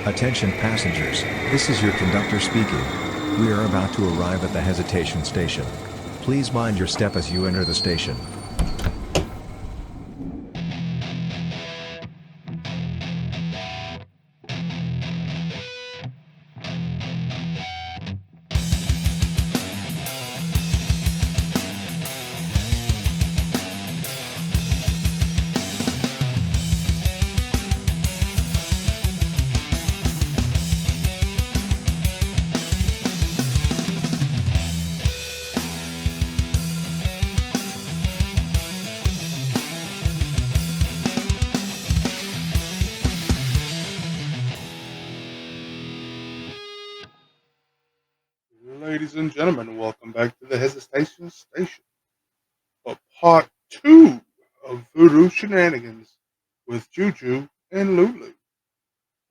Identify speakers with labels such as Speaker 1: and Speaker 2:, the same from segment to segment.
Speaker 1: Attention passengers, this is your conductor speaking. We are about to arrive at the hesitation station. Please mind your step as you enter the station.
Speaker 2: Ladies and gentlemen, welcome back to the Hesitation Station for part 2 of Voodoo Shenanigans with Juju and Lulu.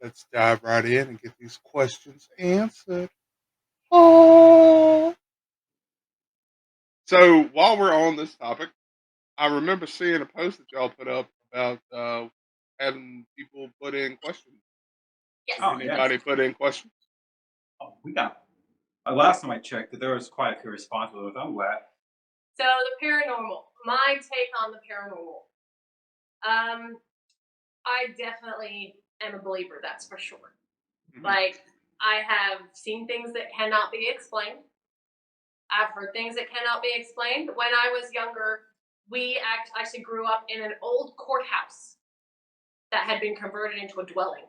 Speaker 2: Let's dive right in and get these questions answered. Oh. So, while we're on this topic, I remember seeing a post that y'all put up about having people put in questions.
Speaker 3: Yes.
Speaker 2: Did anybody put in questions?
Speaker 3: Oh, we got. Last time I checked, that there was quite a few responses. I'm glad.
Speaker 4: So the paranormal, my take on the paranormal. I definitely am a believer, that's for sure.
Speaker 2: Mhm.
Speaker 4: Like, I have seen things that cannot be explained. I've heard things that cannot be explained. When I was younger, we actually grew up in an old courthouse that had been converted into a dwelling.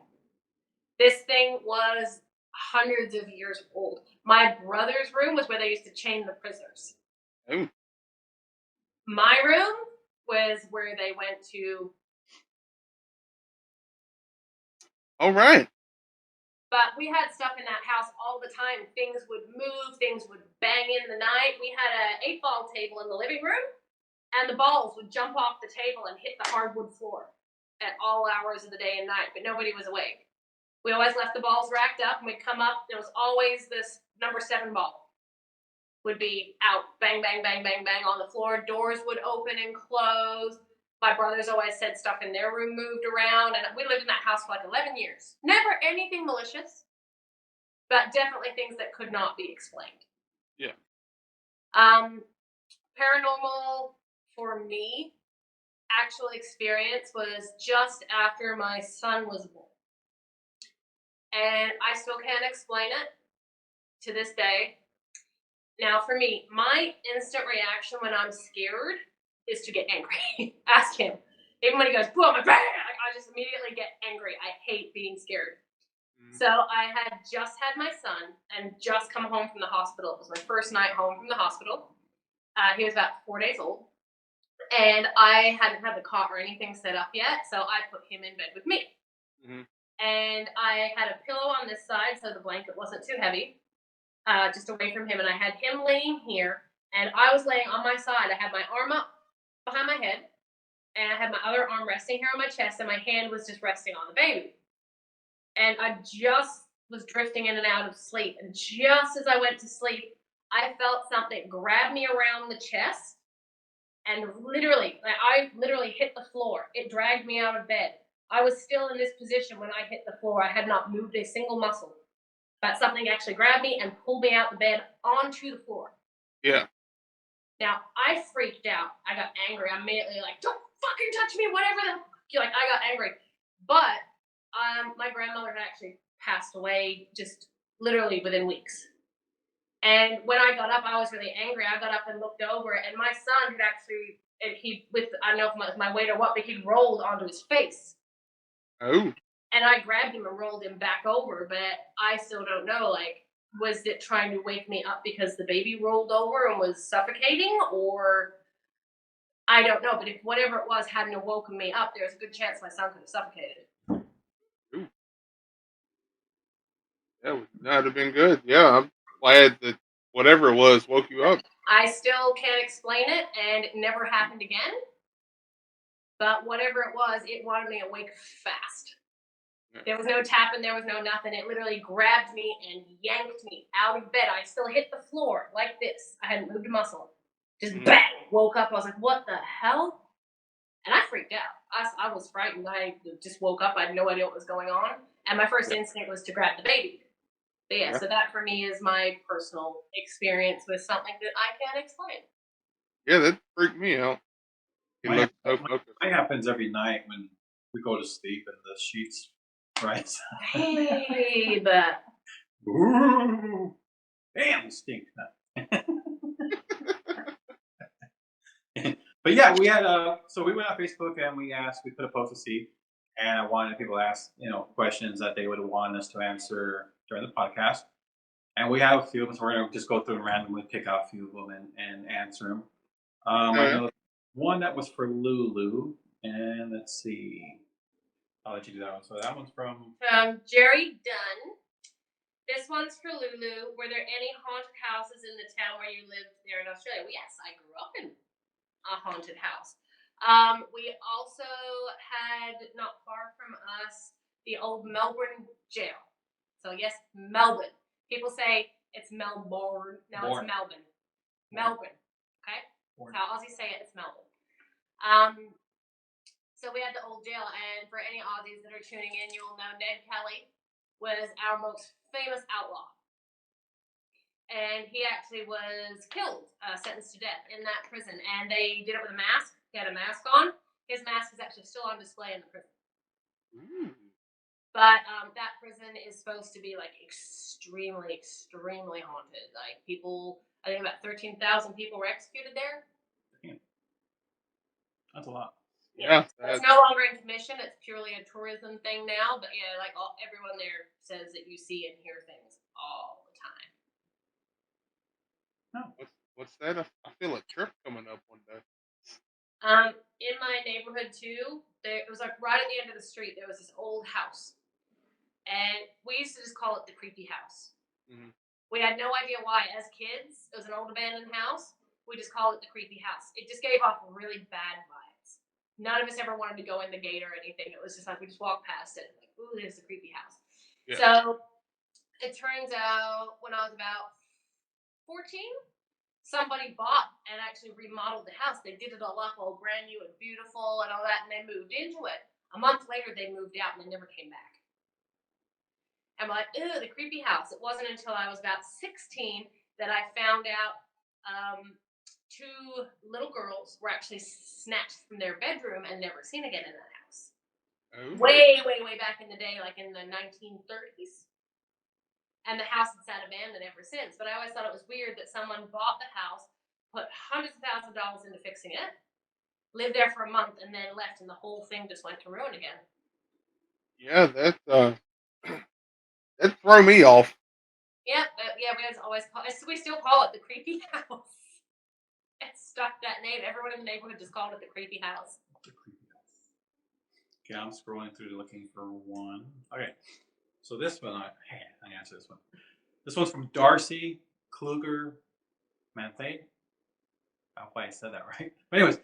Speaker 4: This thing was hundreds of years old. My brother's room was where they used to chain the prisoners.
Speaker 2: Oh.
Speaker 4: My room was where they went to.
Speaker 2: All right.
Speaker 4: But we had stuff in that house all the time. Things would move, things would bang in the night. We had an 8-ball table in the living room, and the balls would jump off the table and hit the hardwood floor at all hours of the day and night, but nobody was awake. We always left the balls racked up, and we'd come up. There was always this number 7 ball would be out, bang, bang, bang, bang, bang on the floor. Doors would open and close. My brothers always said stuff in their room moved around, and we lived in that house for like 11 years. Never anything malicious, but definitely things that could not be explained.
Speaker 2: Yeah.
Speaker 4: Paranormal for me, actual experience was just after my son was born. And I still can't explain it to this day. Now, for me, my instant reaction when I'm scared is to get angry. Ask him. Even when he goes, "Boom, my bang!" I just immediately get angry. I hate being scared. Mm-hmm. So I had just had my son and just come home from the hospital. It was my first night home from the hospital. He was about 4 days old. And I hadn't had the cot or anything set up yet, so I put him in bed with me. Mm-hmm. And I had a pillow on this side so the blanket wasn't too heavy, just away from him. And I had him laying here, and I was laying on my side. I had my arm up behind my head, and I had my other arm resting here on my chest, and my hand was just resting on the baby. And I just was drifting in and out of sleep. And just as I went to sleep, I felt something grab me around the chest, and I literally hit the floor. It dragged me out of bed. I was still in this position when I hit the floor. I had not moved a single muscle. But something actually grabbed me and pulled me out the bed onto the floor.
Speaker 2: Yeah.
Speaker 4: Now, I freaked out. I got angry. I immediately don't fucking touch me, whatever I got angry. But my grandmother had actually passed away just literally within weeks. And when I got up, I was really angry. I got up and looked over, and my son had actually, I don't know if it was my weight or what, but he rolled onto his face.
Speaker 2: Oh.
Speaker 4: And I grabbed him and rolled him back over, but I still don't know, was it trying to wake me up because the baby rolled over and was suffocating, or I don't know. But if whatever it was hadn't woken me up, there's a good chance my son could have suffocated.
Speaker 2: Ooh. That would not have been good. Yeah, I'm glad that whatever it was woke you up.
Speaker 4: I still can't explain it, and it never happened again. But whatever it was, it wanted me awake fast. Yeah. There was no tapping, there was no nothing. It literally grabbed me and yanked me out of bed. I still hit the floor like this. I hadn't moved a muscle. Just bang, woke up. I was like, what the hell? And I freaked out. I was frightened. I just woke up. I had no idea what was going on. And my first instinct was to grab the baby. But yeah,
Speaker 2: Yeah.
Speaker 4: so that for me is my personal experience with something that I can't explain.
Speaker 2: Yeah, that freaked me out. He
Speaker 3: Mine,
Speaker 2: looked so
Speaker 3: mine
Speaker 2: focused.
Speaker 3: mine happens every night when we go to sleep and the sheets rise.
Speaker 4: Babe.
Speaker 3: Ooh, damn, you stink. But yeah, we had so we went on Facebook and we put a post to see, and I wanted people to ask questions that they would want us to answer during the podcast, and we have a few of them, so we're gonna just go through and randomly pick out a few of them and answer them. I
Speaker 2: Okay.
Speaker 3: know one that was for Lulu, and let's see, I'll let you do that one. So that one's from
Speaker 4: Jerry Dunn. This one's for Lulu. Were there any haunted houses in the town where you lived there in Australia? Well, yes, I grew up in a haunted house. We also had, not far from us, the old Melbourne jail. So, yes, Melbourne. People say it's Melbourne. No,
Speaker 3: Born.
Speaker 4: it's Melbourne. Melbourne. Okay?
Speaker 3: Born.
Speaker 4: That's how Aussies say it. It's Melbourne. So we had the old jail, and for any Aussies that are tuning in, you'll know Ned Kelly was our most famous outlaw. And he actually was killed, sentenced to death in that prison. And they did it with a mask. He had a mask on. His mask is actually still on display in the prison.
Speaker 2: Ooh.
Speaker 4: But that prison is supposed to be like extremely, extremely haunted. Like people, I think about 13,000 people were executed there.
Speaker 3: Damn. That's a lot.
Speaker 2: Yeah,
Speaker 4: It's
Speaker 2: that's
Speaker 4: no longer in commission. It's purely a tourism thing now. But yeah, like everyone there says that you see and hear things all the time.
Speaker 2: what's that? I feel a trip coming up one day.
Speaker 4: In my neighborhood too, it was like right at the end of the street. There was this old house, and we used to just call it the creepy house.
Speaker 2: Mhm.
Speaker 4: We had no idea why. As kids, it was an old abandoned house. We just called it the creepy house. It just gave off really bad vibes. None of us ever wanted to go in the gate or anything. It was just like we just walked past it, like, ooh, there's the creepy house.
Speaker 2: Yeah.
Speaker 4: So it turns out when I was about 14, somebody bought and actually remodeled the house. They did it all up, all brand new and beautiful and all that, and they moved into it. A month later, they moved out and they never came back. I'm like, ew, the creepy house. It wasn't until I was about 16 that I found out two little girls were actually snatched from their bedroom and never seen again in that house.
Speaker 2: Oh.
Speaker 4: Way, way, way back in the day, like in the 1930s. And the house had sat abandoned ever since. But I always thought it was weird that someone bought the house, put hundreds of thousands of dollars into fixing it, lived there for a month, and then left, and the whole thing just went to ruin again.
Speaker 2: Yeah, that throw me off.
Speaker 4: Yeah, we always call it, we still call it the creepy house. It stuck that name. Everyone in the neighborhood just called it the creepy house.
Speaker 3: The creepy house. Okay, I'm scrolling through looking for one. Okay, so this one, I answer this one. This one's from Darcy Kluger Manthe. I hope I said that right. But anyways,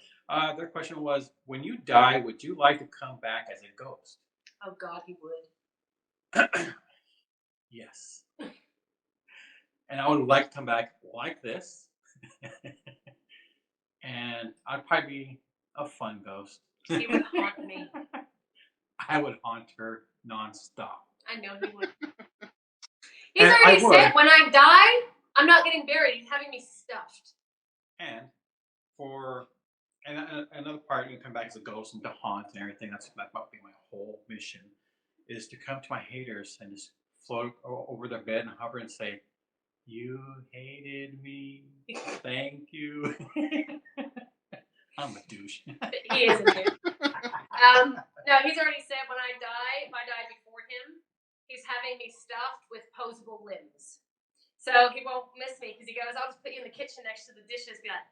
Speaker 3: their question was, when you die, would you like to come back as a ghost?
Speaker 4: Oh God, he would.
Speaker 3: Yes. And I would like to come back like this. And I'd probably be a fun ghost.
Speaker 4: He would haunt me.
Speaker 3: I would haunt her nonstop.
Speaker 4: I know he would. He's
Speaker 3: And
Speaker 4: already
Speaker 3: I would.
Speaker 4: said when I die, I'm not getting buried. He's having me stuffed.
Speaker 3: And another part, you can come back as a ghost and to haunt and everything. That might be my whole mission, is to come to my haters and just float over their bed and hover and say, "You hated me. Thank you." I'm a douche.
Speaker 4: He is a douche. No, he's already said when I die, if I die before him, he's having me stuffed with posable limbs. So he won't miss me because he goes, I'll just put you in the kitchen next to the dishes, be like,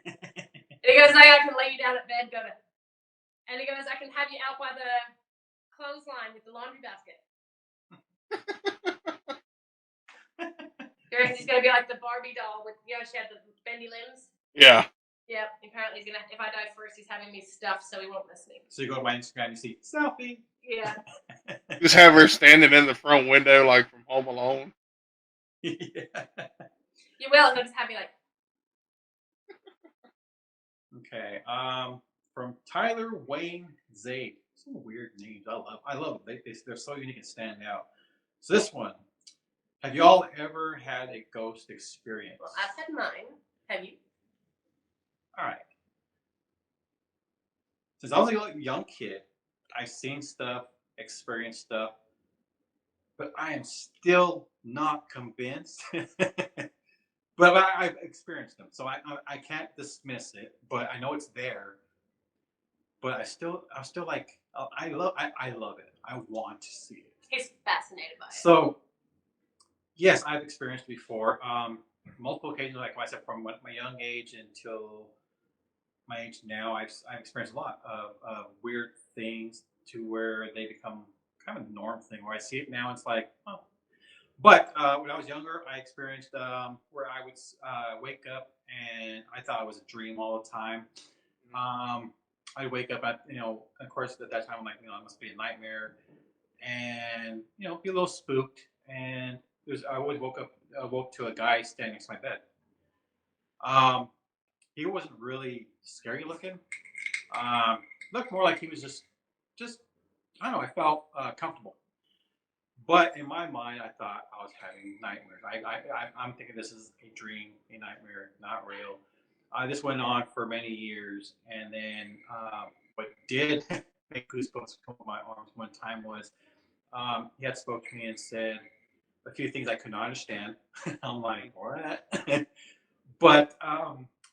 Speaker 4: and he goes, I can lay you down at bed, and he goes, I can have you out by the clothesline with the laundry basket. He's gonna be like the Barbie doll with, she had the bendy limbs.
Speaker 2: Yeah.
Speaker 4: Yep. Apparently, he's gonna. If I die first, he's having me stuffed, so he won't miss me.
Speaker 3: So you go to my Instagram, you see selfie.
Speaker 4: Yeah.
Speaker 2: Just have her standing in the front window like from Home Alone.
Speaker 3: Yeah.
Speaker 4: You will, and he'll just have me like.
Speaker 3: Okay. from Tyler Wayne Zaid. Some weird names. I love them. They're so unique and stand out. So this one. Have y'all ever had a ghost experience?
Speaker 4: Well, I've had mine. Have you?
Speaker 3: All right. Since I was a young kid, I've seen stuff, experienced stuff, but I am still not convinced. But I've experienced them, so I can't dismiss it. But I know it's there. But I'm still like I love it. I want to see it.
Speaker 4: He's fascinated by it.
Speaker 3: So yes, I've experienced before. Multiple occasions, like I said, from my young age until my age now, I've experienced a lot of weird things to where they become kind of a norm thing. Where I see it now, it's like, oh. But when I was younger, I experienced where I would wake up and I thought it was a dream all the time. I'd wake up at, of course, at that time, I'm like, it must be a nightmare, and be a little spooked. And I always woke to a guy standing next to my bed. He wasn't really scary looking. Looked more like he was just I don't know. I felt comfortable. But in my mind, I thought I was having nightmares. I'm thinking this is a dream, a nightmare, not real. This went on for many years, and then what did make goosebumps come up my arms one time was he had spoke to me and said a few things I could not understand. I'm like, what? But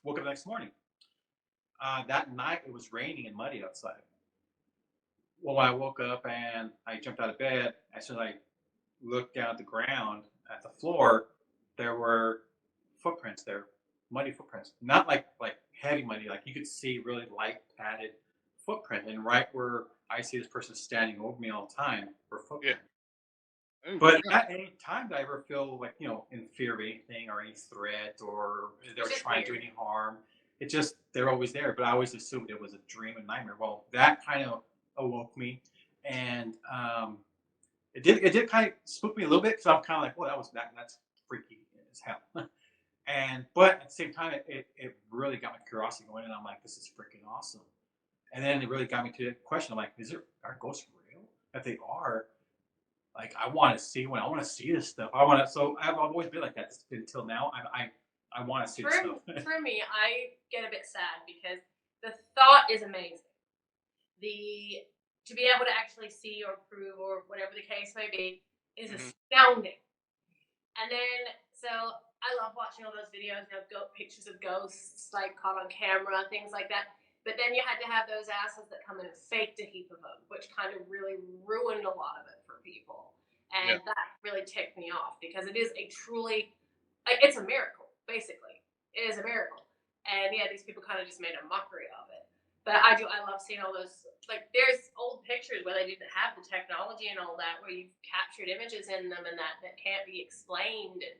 Speaker 3: woke up the next morning. That night it was raining and muddy outside. Well, I woke up and I jumped out of bed. As soon as I looked down at the ground, at the floor, there were footprints there, muddy footprints. Not like heavy muddy, like you could see really light padded footprint. And right where I see this person standing over me all the time were footprints.
Speaker 2: Yeah. Oh,
Speaker 3: But
Speaker 2: yeah.
Speaker 3: at any time did I ever feel like, in fear of anything or any threat or they were trying to do any harm. It just, they're always there. But I always assumed it was a dream and nightmare. Well, that kind of awoke me. And it did kind of spook me a little bit because I'm kind of like, well, that's freaky as hell. But at the same time, it really got my curiosity going. And I'm like, this is freaking awesome. And then it really got me to the question. I'm like, are ghosts real? If they are, like, I want to see one. I want to see this stuff. So I've always been like that until now. I want to see this stuff.
Speaker 4: For me, I get a bit sad because the thought is amazing. To be able to actually see or prove or whatever the case may be is astounding. And then, so I love watching all those videos, pictures of ghosts like caught on camera, things like that. But then you had to have those asses that come in and faked a heap of them, which kind of really ruined a lot of it for people. And that really ticked me off because it is a truly, it's a miracle, basically. It is a miracle. And yeah, these people kind of just made a mockery of it. But I love seeing all those, like there's old pictures where they didn't have the technology and all that, where you've captured images in them and that can't be explained. And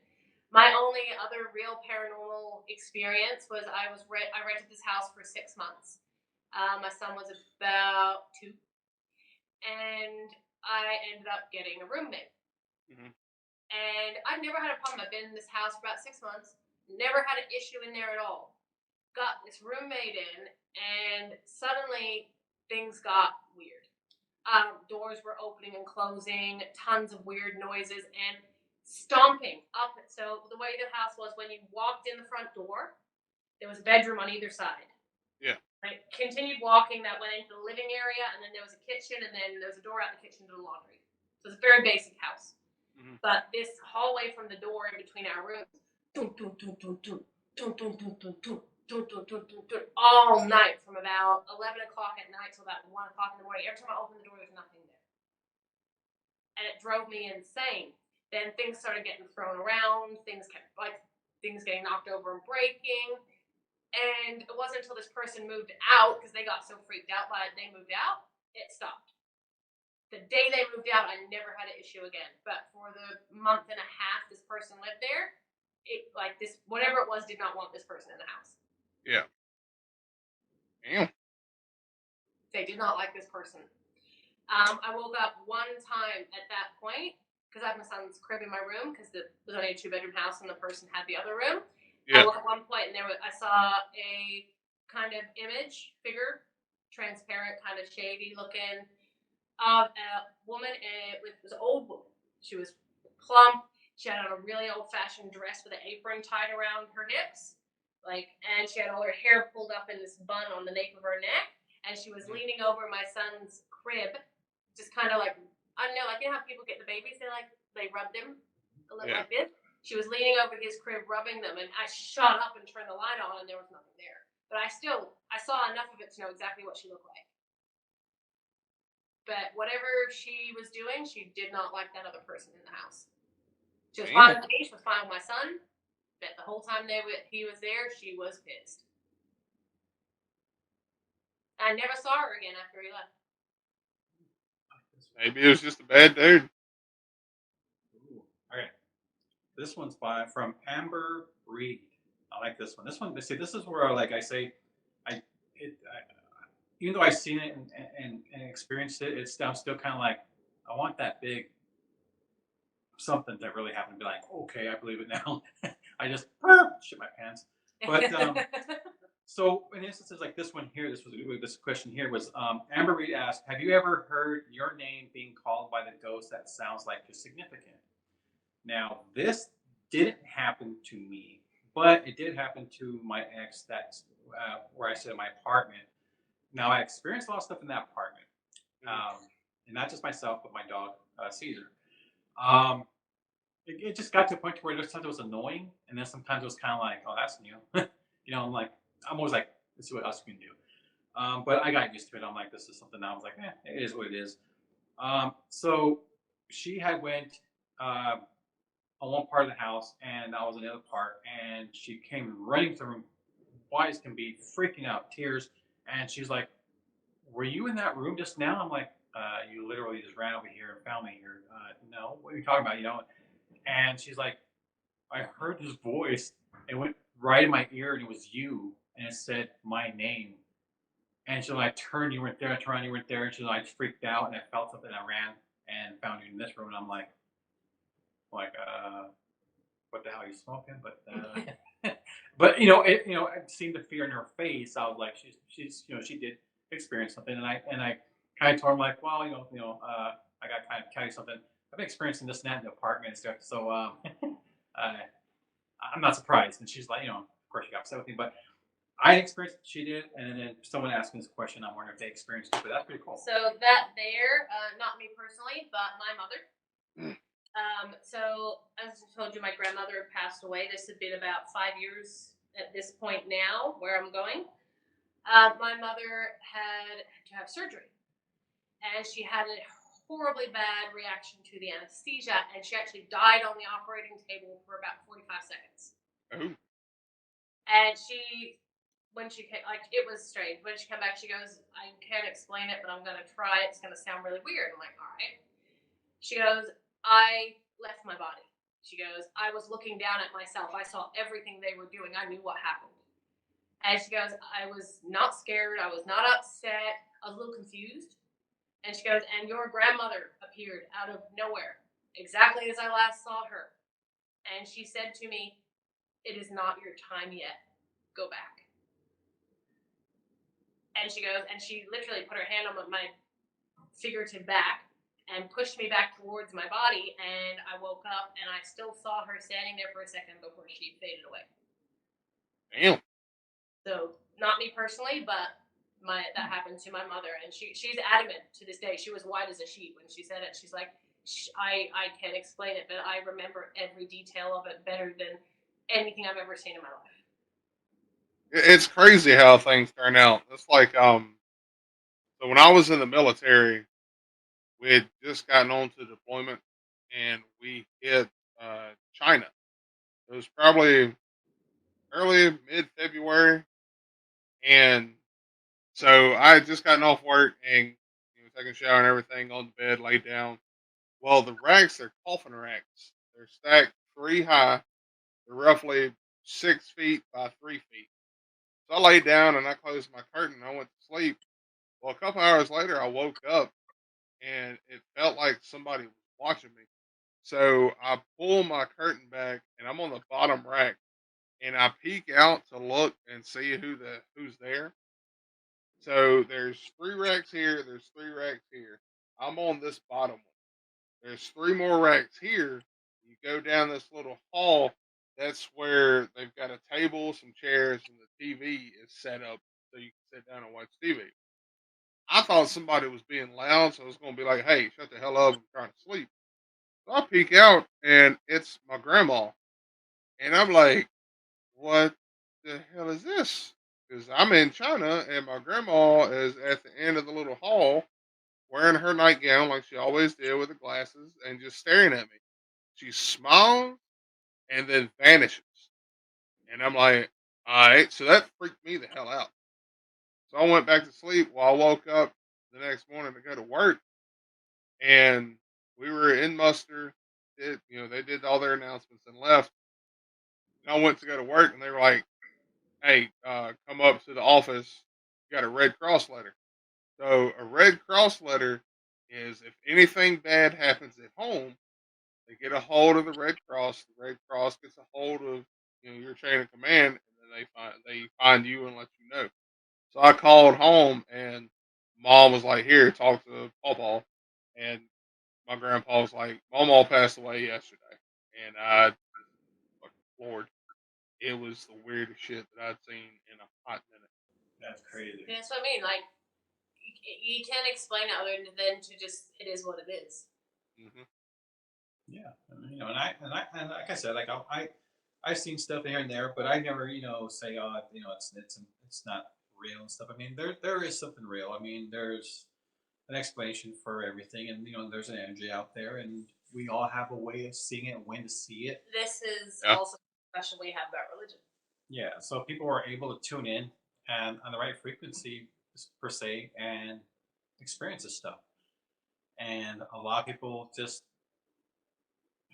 Speaker 4: my only other real paranormal experience was I rented this house for 6 months. My son was about 2, and I ended up getting a roommate. And I've never had a problem. I've been in this house for about 6 months, never had an issue in there at all. Got this roommate in, and suddenly things got weird. Doors were opening and closing, tons of weird noises, and stomping up. So the way the house was, when you walked in the front door, there was a bedroom on either side.
Speaker 2: Yeah.
Speaker 4: I continued walking, that went into the living area, and then there was a kitchen, and then there was a door out the kitchen to the laundry. So it's a very basic house. But this hallway from the door in between our rooms, dun, dun, dun, dun, dun, dun, dun, dun, dun, dun, dun, dun, dun, dun, dun, all night from about 11 o'clock at night till about 1 o'clock in the morning. Every time I opened the door, there's nothing there. And it drove me insane. Then things started getting thrown around. Things getting knocked over and breaking. And it wasn't until this person moved out, because they got so freaked out by it, they moved out, it stopped. The day they moved out, I never had an issue again. But for the month and a half this person lived there, whatever it was, did not want this person in the house.
Speaker 2: Yeah. Damn.
Speaker 4: They did not like this person. I woke up one time at that point, because I have my son's crib in my room, because it was only a 2-bedroom house and the person had the other room.
Speaker 2: Yeah.
Speaker 4: I woke up at one point and I saw a kind of image figure transparent, kind of shady looking. A woman, it was an old woman. She was plump. She had on a really old-fashioned dress with an apron tied around her hips, and she had all her hair pulled up in this bun on the nape of her neck, and she was leaning over my son's crib, just kind of like, I don't know, like, you know how people get the babies, they rub them a little like this. She was leaning over his crib, rubbing them, and I shot up and turned the light on, and there was nothing there. But I saw enough of it to know exactly what she looked like. But whatever she was doing, she did not like that other person in the house. She was fine with me. She was fine with my son. But the whole time he was there, she was pissed. I never saw her again after he left.
Speaker 2: Maybe it was just a bad dude.
Speaker 3: Ooh. Okay. This one's from Amber Reed. I like this one. This one, see, this is where, like I say, even though I've seen it and experienced it, I'm still kind of like, I want that big something that really happened to be like, okay, I believe it now. I just shit my pants. But so in instances like this one here, this question here was Amber Reed asked, have you ever heard your name being called by the ghost that sounds like you're significant? Now, this didn't happen to me, but it did happen to my ex where I stayed in my apartment. Now, I experienced a lot of stuff in that apartment. And not just myself, but my dog, Caesar. It just got to a point where sometimes it was annoying, and then sometimes it was kind of like, oh, that's new. I'm always like, let's see what else we can do. But I got used to it. I'm like, this is something I was like, it is what it is. So she had went on one part of the house, and I was in the other part, and she came running through, white as can be, freaking out, tears, and she's like, were you in that room just now? I'm like, you literally just ran over here and found me here. No, what are you talking about? And she's like, I heard his voice. It went right in my ear, and it was you, and it said my name. And she's like, turn, you weren't there. I turned, you weren't there. And she's like, freaked out, and I felt something. I ran and found you in this room, and I'm like, what the hell are you smoking? But I've seen the fear in her face. I was like, she's she did experience something, and I kind of told her, like, well, I got kind of tell you something. I've been experiencing this and that in the apartment and stuff, so I'm not surprised. And she's like, of course, she got upset with me, but I experienced it, she did, and then someone asked me this question. I'm wondering if they experienced it, but that's pretty cool.
Speaker 4: So that there, not me personally, but my mother. So as I told you, my grandmother passed away. This had been about 5 years at this point now, where I'm going. My mother had to have surgery, and she had a horribly bad reaction to the anesthesia, and she actually died on the operating table for about 45 seconds.
Speaker 2: Oh.
Speaker 4: And when she came, it was strange. When she came back, she goes, I can't explain it, but I'm going to try. It's going to sound really weird. I'm like, all right. She goes, I left my body. She goes, I was looking down at myself. I saw everything they were doing. I knew what happened. And she goes, I was not scared. I was not upset. I was a little confused. And she goes, and your grandmother appeared out of nowhere, exactly as I last saw her. And she said to me, it is not your time yet. Go back. And she goes, and she literally put her hand on my figurative back and pushed me back towards my body, and I woke up, and I still saw her standing there for a second before she faded away.
Speaker 2: Damn.
Speaker 4: So, not me personally, but that happened to my mother, and she's adamant to this day. She was white as a sheet when she said it. She's like, I can't explain it, but I remember every detail of it better than anything I've ever seen in my life.
Speaker 2: It's crazy how things turn out. It's like, so when I was in the military, we had just gotten on to deployment, and we hit China. It was probably early, mid-February, and so I had just gotten off work and taking a shower and everything, on the bed, laid down. Well, the racks are coffin racks. They're stacked 3 high. They're roughly 6 feet by 3 feet. So I laid down and I closed my curtain and I went to sleep. Well, a couple hours later, I woke up and it felt like somebody was watching me. So I pull my curtain back and I'm on the bottom rack and I peek out to look and see who's there. So there's 3 racks here. There's 3 racks here. I'm on this bottom one. There's 3 more racks here. You go down this little hall. That's where they've got a table, some chairs, and the TV is set up so you can sit down and watch TV. I thought somebody was being loud, so I was going to be like, "Hey, shut the hell up! I'm trying to sleep." So I peek out, and it's my grandma, and I'm like, "What the hell is this?" Because I'm in China, and my grandma is at the end of the little hall, wearing her nightgown like she always did with the glasses, and just staring at me. She smiles and then vanishes, and I'm like, "All right." So that freaked me the hell out. So I went back to sleep. Well, I woke up the next morning to go to work, and we were in muster. They did all their announcements and left. And I went to go to work, and they were like, "Hey, come up to the office. You got a Red Cross letter." So a Red Cross letter is if anything bad happens at home, they get a hold of the Red Cross. The Red Cross gets a hold of your chain of command, and then they find you and let you know. So I called home, and mom was like, "Here, talk to Pawpaw," and my grandpa was like, "Mama passed away yesterday," and I fucking floored. It was the weirdest shit that I'd seen in a hot minute.
Speaker 3: That's crazy.
Speaker 4: That's what I mean. Like, you can't explain it other than to just, it is what it is.
Speaker 2: Hmm.
Speaker 3: Yeah, and like I said, like I've seen stuff here and there, but I never say it's not real and stuff. I mean, there is something real. I mean, there's an explanation for everything, and there's an energy out there, and we all have a way of seeing it and when to see it.
Speaker 4: This is
Speaker 2: Yeah.
Speaker 4: also a discussion we have about religion.
Speaker 3: Yeah, so people are able to tune in and on the right frequency per se and experience this stuff. And a lot of people just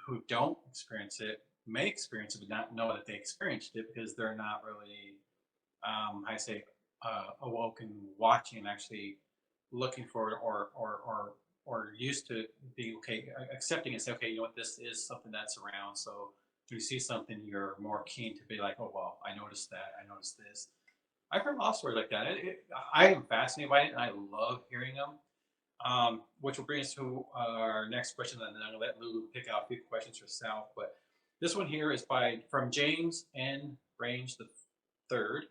Speaker 3: who don't experience it may experience it but not know that they experienced it because they're not really I say awoken watching and actually looking for it or used to be okay accepting and say, okay, you know what, this is something that's around. So if you see something, you're more keen to be like, oh well, I noticed that, I noticed this. I've heard a lot of stories like that. I am fascinated by it and I love hearing them. Which will bring us to our next question, and then I'm gonna let Lulu pick out a few questions herself. But this one here is from James N. Range the third,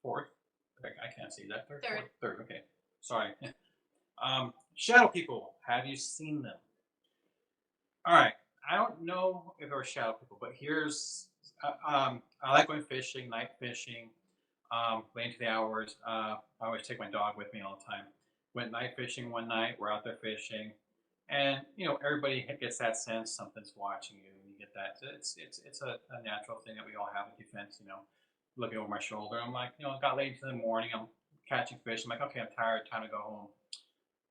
Speaker 3: fourth. I can't see that third.
Speaker 4: Third.
Speaker 3: Fourth? Third. Okay, sorry. Shadow people. Have you seen them? All right. I don't know if they're shadow people, but here's. I like going fishing, night fishing, late into the hours. I always take my dog with me all the time. Went night fishing one night. We're out there fishing, and everybody gets that sense something's watching you, and you get that. It's a natural thing that we all have in defense. Looking over my shoulder, I'm like, it got late into the morning. I'm catching fish. I'm like, okay, I'm tired. Time to go home.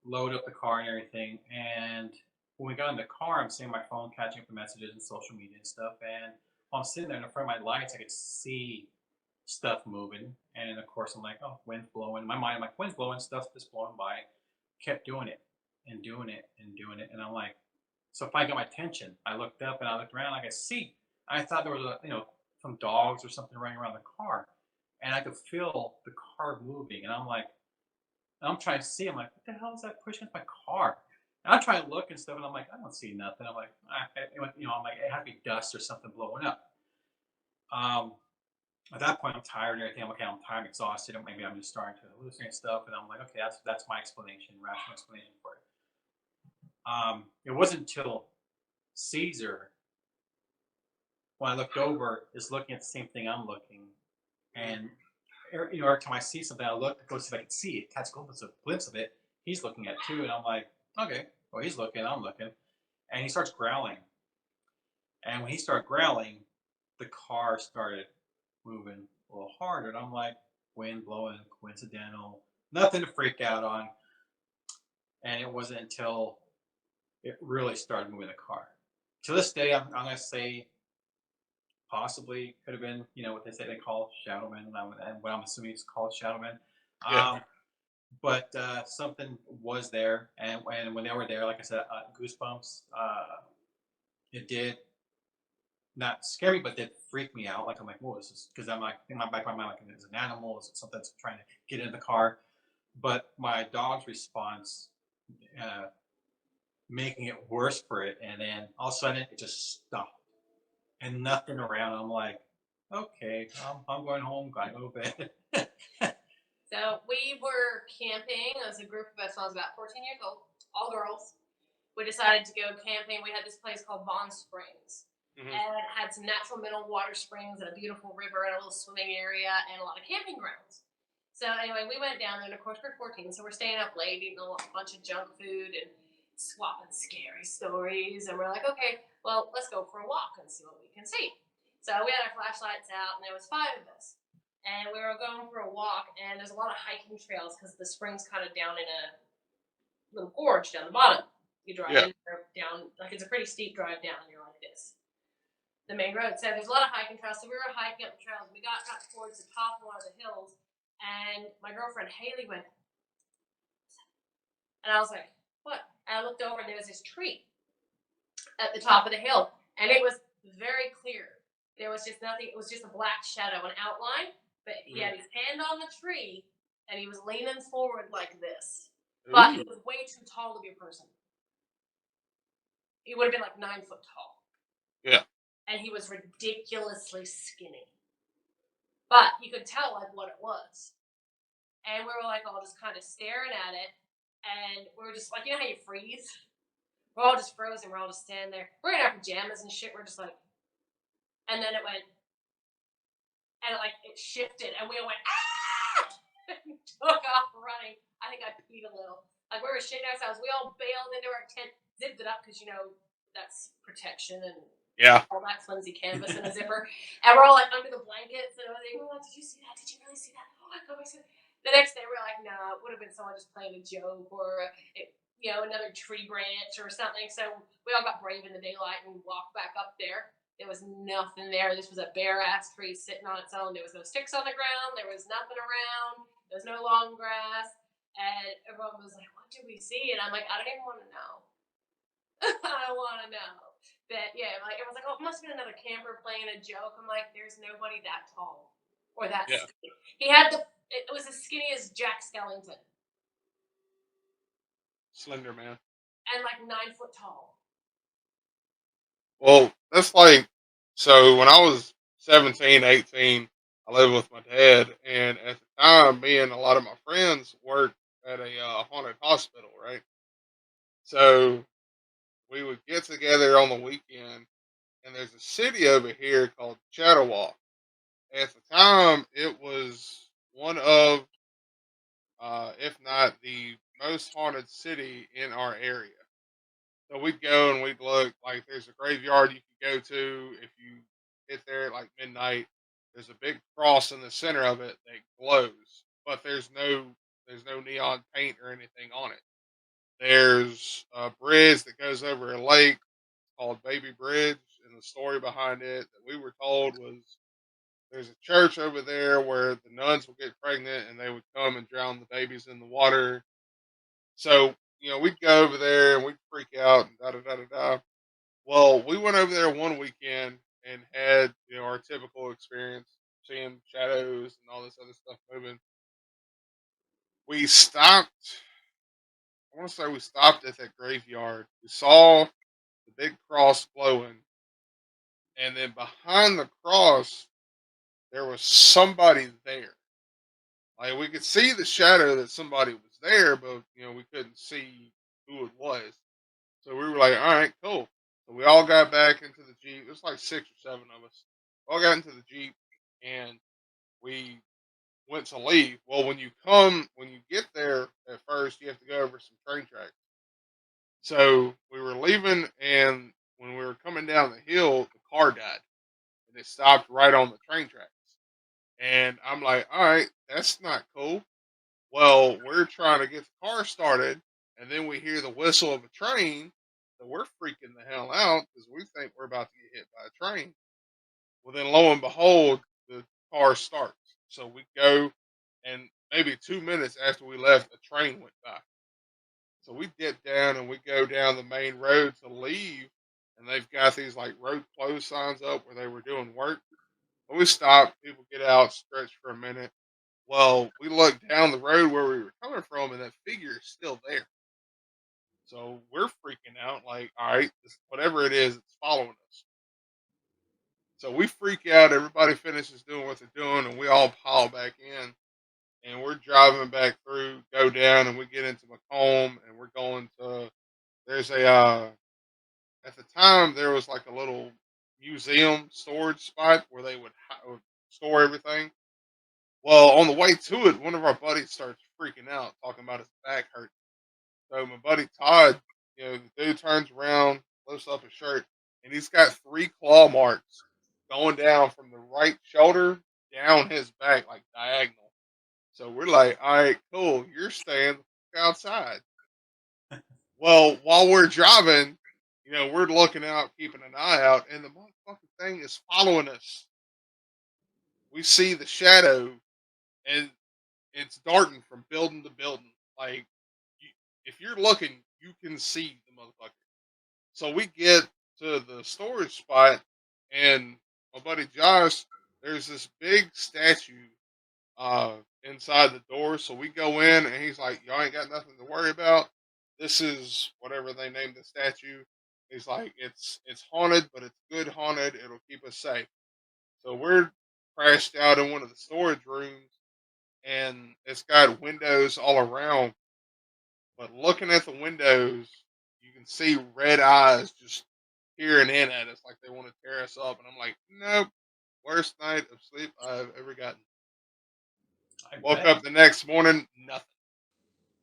Speaker 3: Load up the car and everything, and when we got in the car, I'm seeing my phone catching up the messages and social media and stuff, and while I'm sitting there in front of my lights, I could see stuff moving. And of course, I'm like, oh, wind's blowing. In my mind, I'm like, wind's blowing, stuff's just blowing by. Kept doing it and doing it and doing it. And I'm like, so if I got my attention, I looked up and I looked around, I could see. I thought there was some dogs or something running around the car. And I could feel the car moving. And I'm like, I'm trying to see. I'm like, what the hell is that pushing my car? And I'm trying to look and stuff, and I'm like, I don't see nothing. I'm like, I'm like, it had to be dust or something blowing up. Um, at that point, I'm tired and everything. I'm okay. I'm tired, exhausted. And maybe I'm just starting to hallucinate stuff. And I'm like, okay, that's my explanation, rational explanation for it. It wasn't until Caesar, when I looked over, is looking at the same thing I'm looking, and every time I see something, I look to go see if I can see it, catch a glimpse of it. He's looking at it too, and I'm like, okay, well he's looking, I'm looking, and he starts growling. And when he started growling, the car started moving a little harder. And I'm like, wind blowing, coincidental, nothing to freak out on. And it wasn't until it really started moving the car. To this day, I'm going to say possibly could have been, what they call shadow men, and what I'm assuming is called shadow men.
Speaker 2: Yeah.
Speaker 3: But something was there, and when they were there, like I said, goosebumps. It did not scare me, but did freak me out. Like I'm like, what is this? Because I'm like in my back of my mind, like, is it an animal? Is it something that's trying to get in the car? But my dog's response, uh, making it worse for it, and then all of a sudden it just stopped and nothing around. I'm like, okay, I'm going home. Gotta go to bed.
Speaker 4: So we were camping as a group of us when I was about 14 years old, all girls. We decided to go camping. We had this place called Bond Springs.
Speaker 2: Mhm.
Speaker 4: And it had some natural mineral water springs and a beautiful river and a little swimming area and a lot of camping grounds. So anyway, we went down there, and of course we're 14, so we're staying up late, eating a bunch of junk food and swapping scary stories. And we're like, okay, well, let's go for a walk and see what we can see. So we had our flashlights out, and there was 5 of us. And we were going for a walk, and there's a lot of hiking trails because the spring's kind of down in a little gorge down the bottom. You drive
Speaker 2: Yeah.
Speaker 4: in or down, like it's a pretty steep drive down, and you're like this. The main road. So there's a lot of hiking trails. So we were hiking up the trails. We got towards the top of one of the hills, and my girlfriend Haley went, and I was like, what? And I looked over, and there was this tree at the top of the hill, and it was very clear. There was just nothing. It was just a black shadow, an outline. But he had his hand on the tree, and he was leaning forward like this. But he
Speaker 2: Ooh.
Speaker 4: was way too tall to be a person. He would have been like 9 foot tall.
Speaker 2: Yeah.
Speaker 4: And he was ridiculously skinny. But you could tell like what it was. And we were like all just kind of staring at it. And we were just like, you know how you freeze? We're all just frozen. We're all just standing there. We're in our pajamas and shit. We're just like, and then it went, and it shifted, and we all went, ah! And took off running. I think I peed a little. Like we were shitting ourselves. We all bailed into our tent, zipped it up because that's protection and
Speaker 2: Yeah.
Speaker 4: all that flimsy canvas and a zipper. And we're all like under the blankets and everything. Oh, did you see that? Did you really see that? Oh my god, I said. The next day we're like, no, it would have been someone just playing a joke or another tree branch or something. So we all got brave in the daylight and walked back up there. There was nothing there. This was a bare ass tree sitting on its own. There was no sticks on the ground. There was nothing around. There was no long grass. And everyone was like, what did we see? And I'm like, I don't even want to know. I don't want to know. But yeah, like everyone's like, oh, it must have been another camper playing a joke. I'm like, there's nobody that tall or that
Speaker 2: Yeah.
Speaker 4: skinny. It was as skinny as Jack Skellington
Speaker 2: Slender Man.
Speaker 4: and like 9 foot tall.
Speaker 2: Well, that's like, so when I was 17, 18, I lived with my dad, and at the time, me and a lot of my friends worked at a haunted hospital, right? So we would get together on the weekend, and there's a city over here called Chattawalk. At the time, it was one of, if not the most haunted city in our area. So we'd go and we'd look, like there's a graveyard you could go to if you get there at like midnight. There's a big cross in the center of it that glows, but there's no neon paint or anything on it. There's a bridge that goes over a lake called Baby Bridge, and the story behind it that we were told was there's a church over there where the nuns would get pregnant and they would come and drown the babies in the water. So, we'd go over there and we'd freak out and da da da da da. Well, we went over there one weekend and had, our typical experience, seeing shadows and all this other stuff moving. We stopped, I want to say we stopped at that graveyard. We saw the big cross glowing, and then behind the cross, there was somebody there. Like we could see the shadow that somebody was there, but we couldn't see who it was. So we were like, all right, cool. So we all got back into the Jeep. It was like 6 or 7 of us. All got into the Jeep and we went to leave. Well, when you get there at first, you have to go over some train tracks. So we were leaving, and when we were coming down the hill, the car died and it stopped right on the train tracks. And I'm like, all right, that's not cool. Well, we're trying to get the car started, and then we hear the whistle of a train, so we're freaking the hell out because we think we're about to get hit by a train. Well, then lo and behold, the car starts. So we go, and maybe 2 minutes after we left, a train went by. So we dip down and we go down the main road to leave, and they've got these like road closed signs up where they were doing work. So we stopped. People get out, stretch for a minute. Well, we looked down the road where we were coming from, and that figure is still there. So we're freaking out, like, all right, whatever it is, it's following us. So we freak out. Everybody finishes doing what they're doing, and we all pile back in. And we're driving back through, go down, and we get into Macomb, and we're going to. There's a at the time there was like a little museum storage spot where they would store everything. Well, on the way to it, one of our buddies starts freaking out, talking about his back hurt. So my buddy Todd, the dude turns around, lifts up his shirt, and he's got 3 claw marks going down from the right shoulder down his back, like diagonal. So we're like, all right, cool, you're staying outside. Well, while we're driving, we're looking out, keeping an eye out, and the motherfucking thing is following us. We see the shadow, and it's darting from building to building. Like, if you're looking, you can see the motherfucker. So we get to the storage spot, and my buddy Josh, there's this big statue inside the door. So we go in, and he's like, "Y'all ain't got nothing to worry about. This is whatever they named the statue." He's like, "It's haunted, but it's good haunted. It'll keep us safe." So we're crashed out in one of the storage rooms, and it's got windows all around. But looking at the windows, you can see red eyes just peering in at us like they want to tear us up. And I'm like, nope, worst night of sleep I've ever gotten.
Speaker 3: I
Speaker 2: Woke
Speaker 3: bet.
Speaker 2: up the next morning, nothing.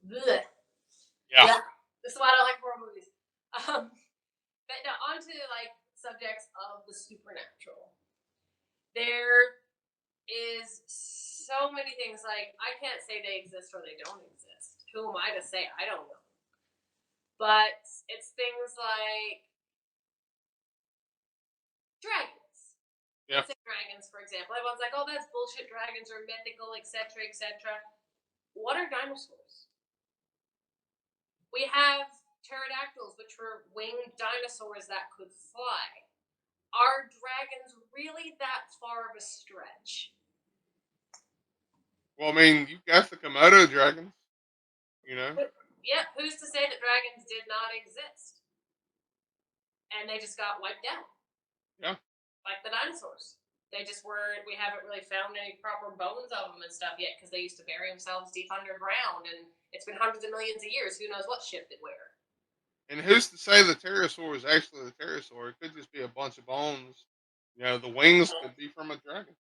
Speaker 4: Blech.
Speaker 2: Yeah.
Speaker 4: Yeah. This is why I don't like horror movies. But now on to like subjects of the supernatural. There is so many things, like I can't say they exist or they don't exist. Who am I to say? I don't know. But it's things like dragons.
Speaker 2: Yeah.
Speaker 4: Let's say dragons, for example. Everyone's like, "Oh, that's bullshit. Dragons are mythical, etc., etc." What are dinosaurs? We have pterodactyls, which were winged dinosaurs that could fly. Are dragons really that far of a stretch?
Speaker 2: Well, I mean, you've got the Komodo dragons, you know?
Speaker 4: Yeah, who's to say that dragons did not exist? And they just got wiped out.
Speaker 2: Yeah.
Speaker 4: Like the dinosaurs. They just weren't, we haven't really found any proper bones of them and stuff yet because they used to bury themselves deep underground, and it's been hundreds of millions of years. Who knows what shit they wear?
Speaker 2: And who's to say the pterosaur is actually the pterosaur? It could just be a bunch of bones. The wings could be from a dragon.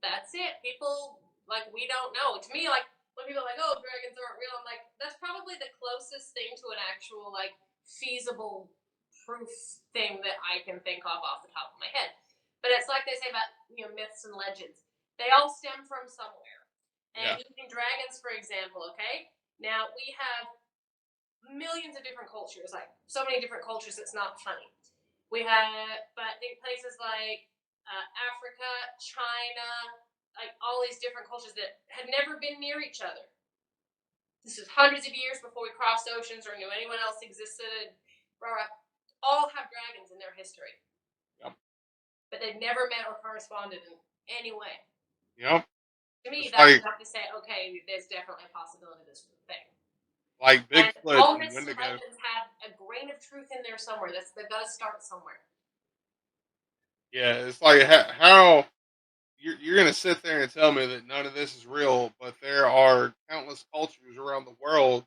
Speaker 4: That's it. People, like, we don't know. To me, like, when people are like, "Oh, dragons aren't real," I'm like, that's probably the closest thing to an actual, like, feasible proof thing that I can think of off the top of my head. But it's like they say about, myths and legends. They all stem from somewhere. And
Speaker 2: Yeah.
Speaker 4: using dragons, for example, okay? Now, we have millions of different cultures, like, so many different cultures, it's not funny. We have, but think places like Africa, China, like all these different cultures that had never been near each other. This is hundreds of years before we crossed oceans or knew anyone else existed. All have dragons in their history.
Speaker 2: Yep.
Speaker 4: But they've never met or corresponded in any way.
Speaker 2: Yep.
Speaker 4: To me,
Speaker 2: It's
Speaker 4: that's
Speaker 2: like,
Speaker 4: enough to say, okay, there's definitely a possibility this is a thing.
Speaker 2: like
Speaker 4: And
Speaker 2: Bigfoot
Speaker 4: all
Speaker 2: and
Speaker 4: myths and
Speaker 2: Wendigo.
Speaker 4: legends have a grain of truth in there somewhere. They've got to start somewhere.
Speaker 2: Yeah, it's like how you're going to sit there and tell me that none of this is real, but there are countless cultures around the world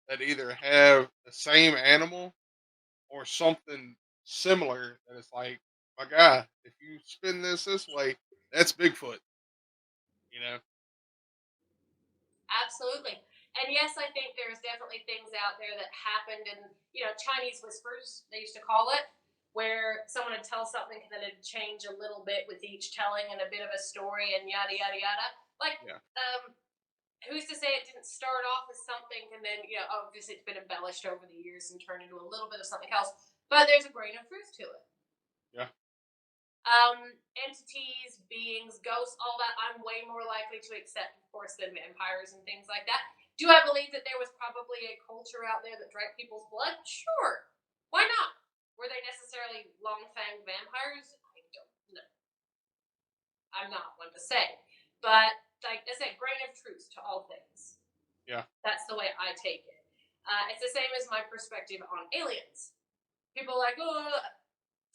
Speaker 2: that either have the same animal or something similar that it's like, my God, if you spin this way, that's Bigfoot. You know?
Speaker 4: Absolutely. And yes, I think there's definitely things out there that happened in, Chinese whispers, they used to call it, where someone would tell something and then it'd change a little bit with each telling and a bit of a story and yada, yada, yada. Like,
Speaker 2: Yeah.
Speaker 4: Who's to say it didn't start off as something and then, obviously it's been embellished over the years and turned into a little bit of something else, but there's a grain of truth to it.
Speaker 2: Yeah.
Speaker 4: Entities, beings, ghosts, all that, I'm way more likely to accept, of course, than vampires and things like that. Do I believe that there was probably a culture out there that drank people's blood? Sure. Why not? Were they necessarily long-fanged vampires? I don't know. I'm not one to say. But, like I said, grain of truth to all things.
Speaker 2: Yeah.
Speaker 4: That's the way I take it. It's the same as my perspective on aliens. People are like, oh,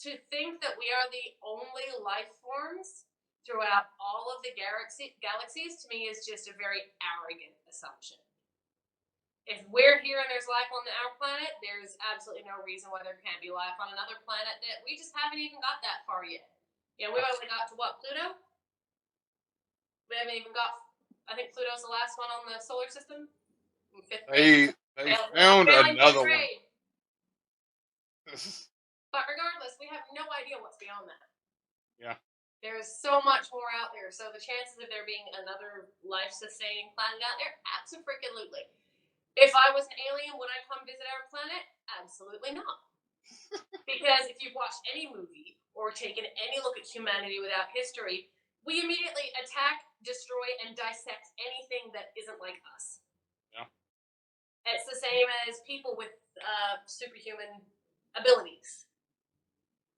Speaker 4: to think that we are the only life forms throughout all of the galaxies, to me, is just a very arrogant assumption. If we're here and there's life on our planet, there's absolutely no reason why there can't be life on another planet that we just haven't even got that far yet. You know, we've only got to what, Pluto? We haven't even got, I think Pluto's the last one on the solar system.
Speaker 2: They found another one.
Speaker 4: But regardless, we have no idea what's beyond that.
Speaker 2: Yeah.
Speaker 4: There's so much more out there. So the chances of there being another life-sustaining planet out there, absolutely. If I was an alien, would I come visit our planet? Absolutely not. Because if you've watched any movie or taken any look at humanity without history, we immediately attack, destroy, and dissect anything that isn't like us.
Speaker 2: Yeah.
Speaker 4: It's the same as people with superhuman abilities.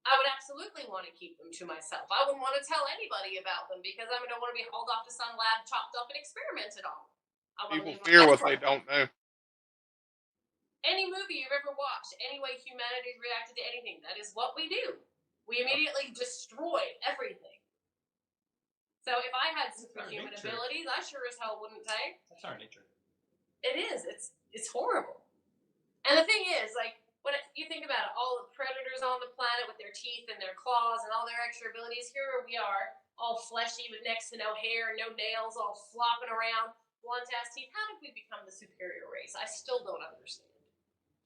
Speaker 4: I would absolutely want to keep them to myself. I wouldn't want to tell anybody about them because I don't want to be hauled off to some lab, chopped up, and experimented on.
Speaker 2: People fear what they don't know.
Speaker 4: Any movie you've ever watched, any way humanity's reacted to anything, that is what we do. We immediately destroy everything. So if I had superhuman abilities, I sure as hell wouldn't take.
Speaker 3: That's our nature.
Speaker 4: It is. It's horrible. And the thing is, like, when you think about it, all the predators on the planet with their teeth and their claws and all their extra abilities, here we are, all fleshy with next to no hair, no nails, all flopping around, blunt-ass teeth. How did we become the superior race? I still don't understand.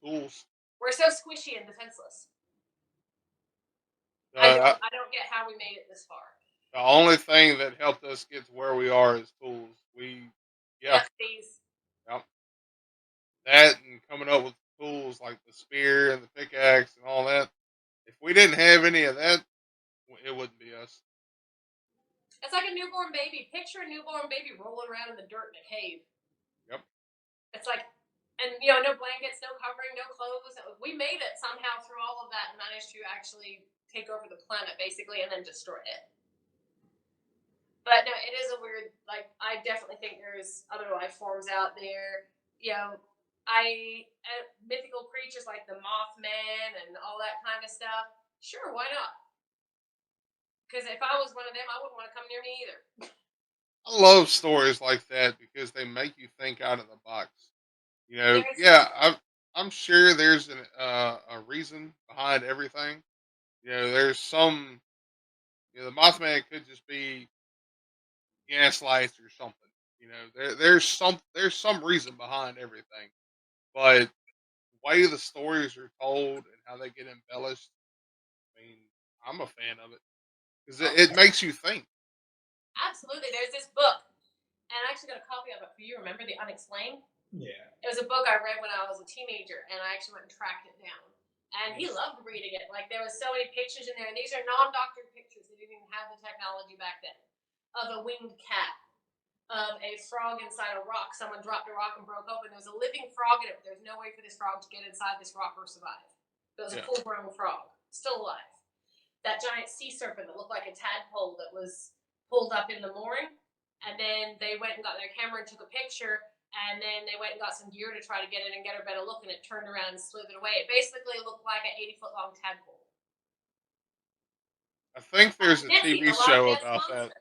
Speaker 2: Tools.
Speaker 4: We're so squishy and defenseless. I don't get how we made it this far.
Speaker 2: The only thing that helped us get to where we are is tools.
Speaker 4: Yep.
Speaker 2: That and coming up with tools like the spear and the pickaxe and all that. If we didn't have any of that, it wouldn't be us.
Speaker 4: It's like a newborn baby. Picture a newborn baby rolling around in the dirt in a cave.
Speaker 2: Yep.
Speaker 4: It's like, and no blankets, no covering, no clothes. We made it somehow through all of that and managed to actually take over the planet basically and then destroy it. But no, it is a weird, like, I definitely think there's other life forms out there. Mythical creatures like the Mothman and all that kind of stuff. Sure, why not? Because if I was one of them, I wouldn't want to come near me either.
Speaker 2: I love stories like that because they make you think out of the box. I'm sure there's a reason behind everything. There's some. The Mothman could just be gaslights or something. There's some reason behind everything, but the way the stories are told and how they get embellished, I mean, I'm a fan of it because it makes you think.
Speaker 4: Absolutely. There's this book, and I actually got a copy of it for you. Remember The Unexplained?
Speaker 3: Yeah.
Speaker 4: It was a book I read when I was a teenager, and I actually went and tracked it down. And he loved reading it. Like, there was so many pictures in there, and these are non-doctored pictures. They didn't even have the technology back then. Of a winged cat, of a frog inside a rock. Someone dropped a rock and broke open. There was a living frog in it, but there's no way for this frog to get inside this rock or survive. It was a full-grown frog, still alive. That giant sea serpent that looked like a tadpole that was pulled up in the mooring, and then they went and got their camera and took a picture, and then they went and got some gear to try to get it and get a better look, and it turned around and slithered away. It basically looked like an 80-foot-long tadpole.
Speaker 2: I think there's a TV show about that.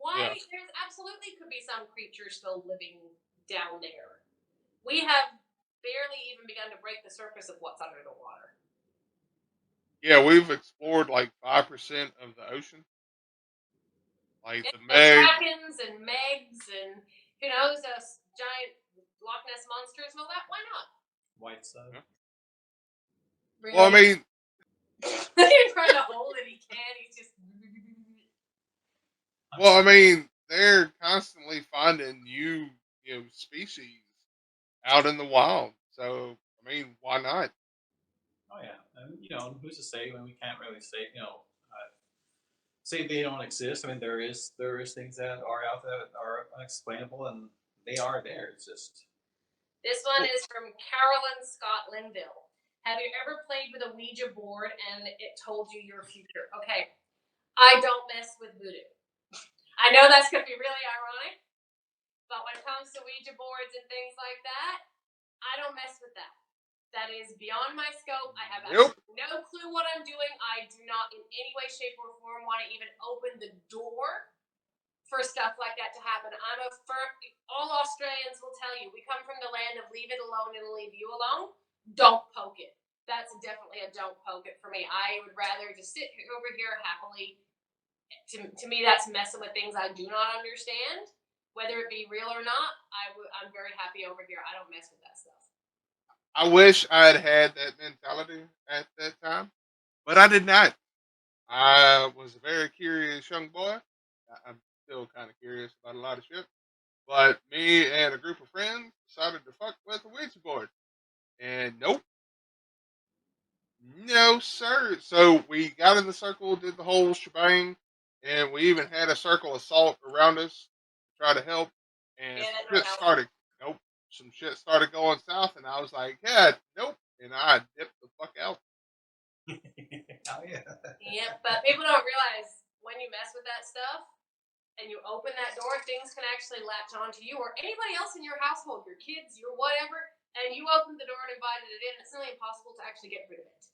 Speaker 4: Why? Yeah. There's absolutely could be some creature still living down there. We have barely even begun to break the surface of what's under the water.
Speaker 2: Yeah, we've explored like 5% of the ocean. Like the
Speaker 4: Krakens and Megs and who knows, those giant Loch Ness monsters and all that. Why not?
Speaker 3: White stuff.
Speaker 2: Yeah.
Speaker 4: Really?
Speaker 2: Well, I mean,
Speaker 4: he's trying to hold it. He can't. He's just.
Speaker 2: Well, I mean, they're constantly finding new, species out in the wild. So, I mean, why not?
Speaker 3: Oh yeah, and who's to say when we can't really say, say they don't exist. I mean, there is things that are out there that are unexplainable, and they are there. It's just.
Speaker 4: This one is from Carolyn Scott Linville, Have you ever played with a Ouija board and it told you your future? Okay, I don't mess with voodoo. I know that's going to be really ironic, but when it comes to Ouija boards and things like that, I don't mess with that. That is beyond my scope. I have absolutely no clue what I'm doing. I do not in any way, shape, or form want to even open the door for stuff like that to happen. I'm a firm, all Australians will tell you, we come from the land of leave it alone and leave you alone. Don't poke it. That's definitely a don't poke it for me. I would rather just sit over here happily. To me, that's messing with things I do not understand. Whether it be real or not, I'm very happy over here. I don't mess with that stuff.
Speaker 2: I wish I had that mentality at that time, but I did not. I was a very curious young boy. I'm still kind of curious about a lot of shit. But me and a group of friends decided to fuck with the Ouija board. And nope. No, sir. So we got in the circle, did the whole shebang, and we even had a circle assault around us to try to help. And
Speaker 4: Yeah,
Speaker 2: some
Speaker 4: that don't
Speaker 2: shit
Speaker 4: help.
Speaker 2: started, nope. Some shit started going south, and I was like, yeah, nope. And I dipped the fuck out.
Speaker 3: Oh yeah.
Speaker 4: Yep, but people don't realize when you mess with that stuff and you open that door, things can actually latch onto you or anybody else in your household, your kids, your whatever, and you opened the door and invited it in. It's nearly impossible to actually get rid of it.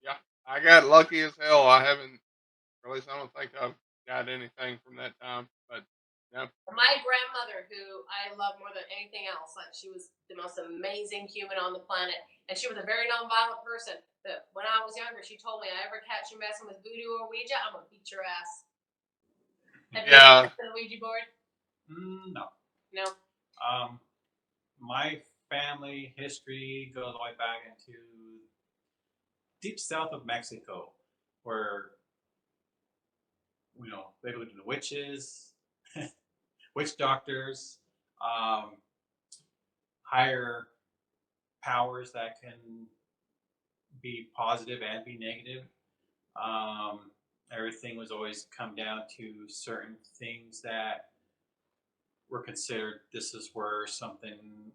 Speaker 2: Yeah, I got lucky as hell. I haven't, or at least I don't think I've got anything from that time. But yeah,
Speaker 4: My grandmother, who I love more than anything else, like she was the most amazing human on the planet, and she was a very nonviolent person. But when I was younger, she told me, "I ever catch you messing with voodoo or Ouija, I'm gonna beat your ass." Have you ever
Speaker 2: yeah,
Speaker 4: messed with a Ouija board?
Speaker 3: No.
Speaker 4: No.
Speaker 3: My family history goes all the way back into deep south of Mexico, where they believe in witches, witch doctors, um, higher powers that can be positive and be negative. Everything was always come down to certain things that were considered. This is where something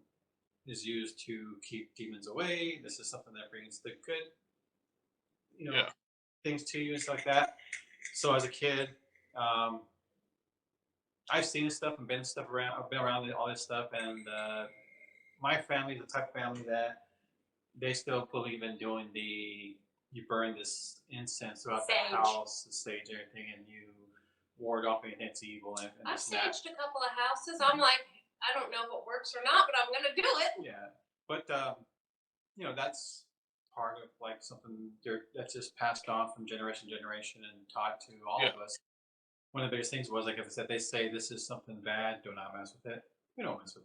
Speaker 3: is used to keep demons away. This is something that brings the good,
Speaker 2: yeah,
Speaker 3: things to you and stuff like that. So as a kid, um, I've seen this stuff and been stuff around. I've been around all this stuff, and my family is the type of family that they still believe in doing you burn this incense throughout the house, the sage, and everything, and you ward off anything that's evil. And
Speaker 4: I've
Speaker 3: this and that.
Speaker 4: saged a couple of houses. I'm like, I don't know if it works or not, but I'm gonna do it.
Speaker 3: Yeah, but that's part of like something that's just passed on from generation to generation and taught to all
Speaker 2: yeah.
Speaker 3: of us. One of the biggest things was like if I said they say this is something bad, do not mess with it. We don't mess with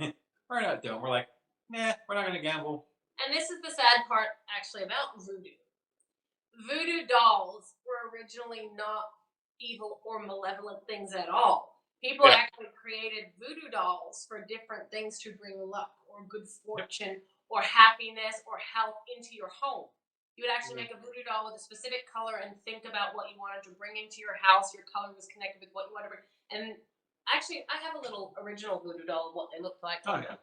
Speaker 3: it. We're not dumb. We're like, nah, we're not gonna gamble.
Speaker 4: And this is the sad part, actually, about voodoo. Voodoo dolls were originally not evil or malevolent things at all. People
Speaker 2: Yeah.
Speaker 4: actually created voodoo dolls for different things to bring luck or good fortune or happiness or health into your home. You would actually make a voodoo doll with a specific color and think about what you wanted to bring into your house. Your color was connected with what you wanted to bring. And actually, I have a little original voodoo doll of what they looked like.
Speaker 3: Oh yeah.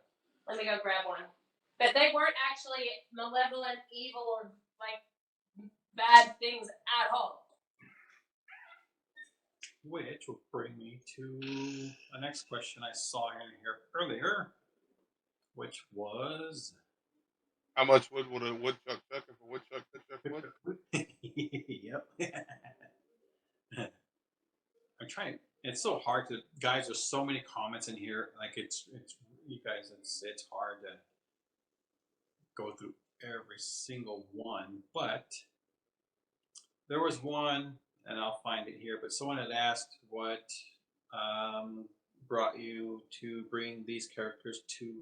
Speaker 4: Let me go grab one. But they weren't actually malevolent, evil, or like bad things at all.
Speaker 3: Which will bring me to the next question I saw in here earlier, which was
Speaker 2: How much wood would a woodchuck chuck if a woodchuck could chuck wood?
Speaker 3: Yep. I'm trying. It's so hard to guys. There's so many comments in here. Like it's you guys. It's hard to go through every single one. But there was one, and I'll find it here. But someone had asked what brought you to bring these characters to,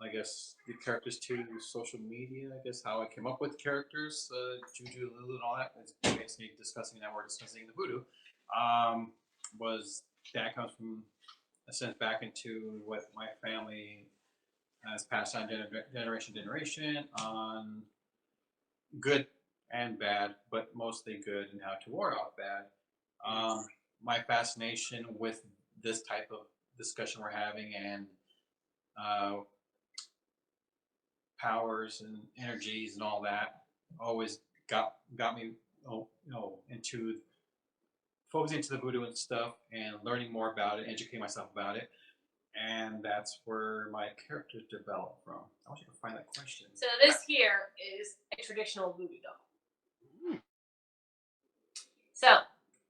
Speaker 3: I guess, the characters to social media. I guess how I came up with characters, Juju, Lulu, and all that. It's basically discussing that we're discussing the voodoo. Was that comes from a sense back into what my family has passed on generation to generation on good and bad, but mostly good, and how to ward off bad. My fascination with this type of discussion we're having and powers and energies and all that always got me, into focusing to the voodoo and stuff and learning more about it, educating myself about it, and that's where my character developed from. I wish I could find that question.
Speaker 4: So this here is a traditional voodoo doll. So,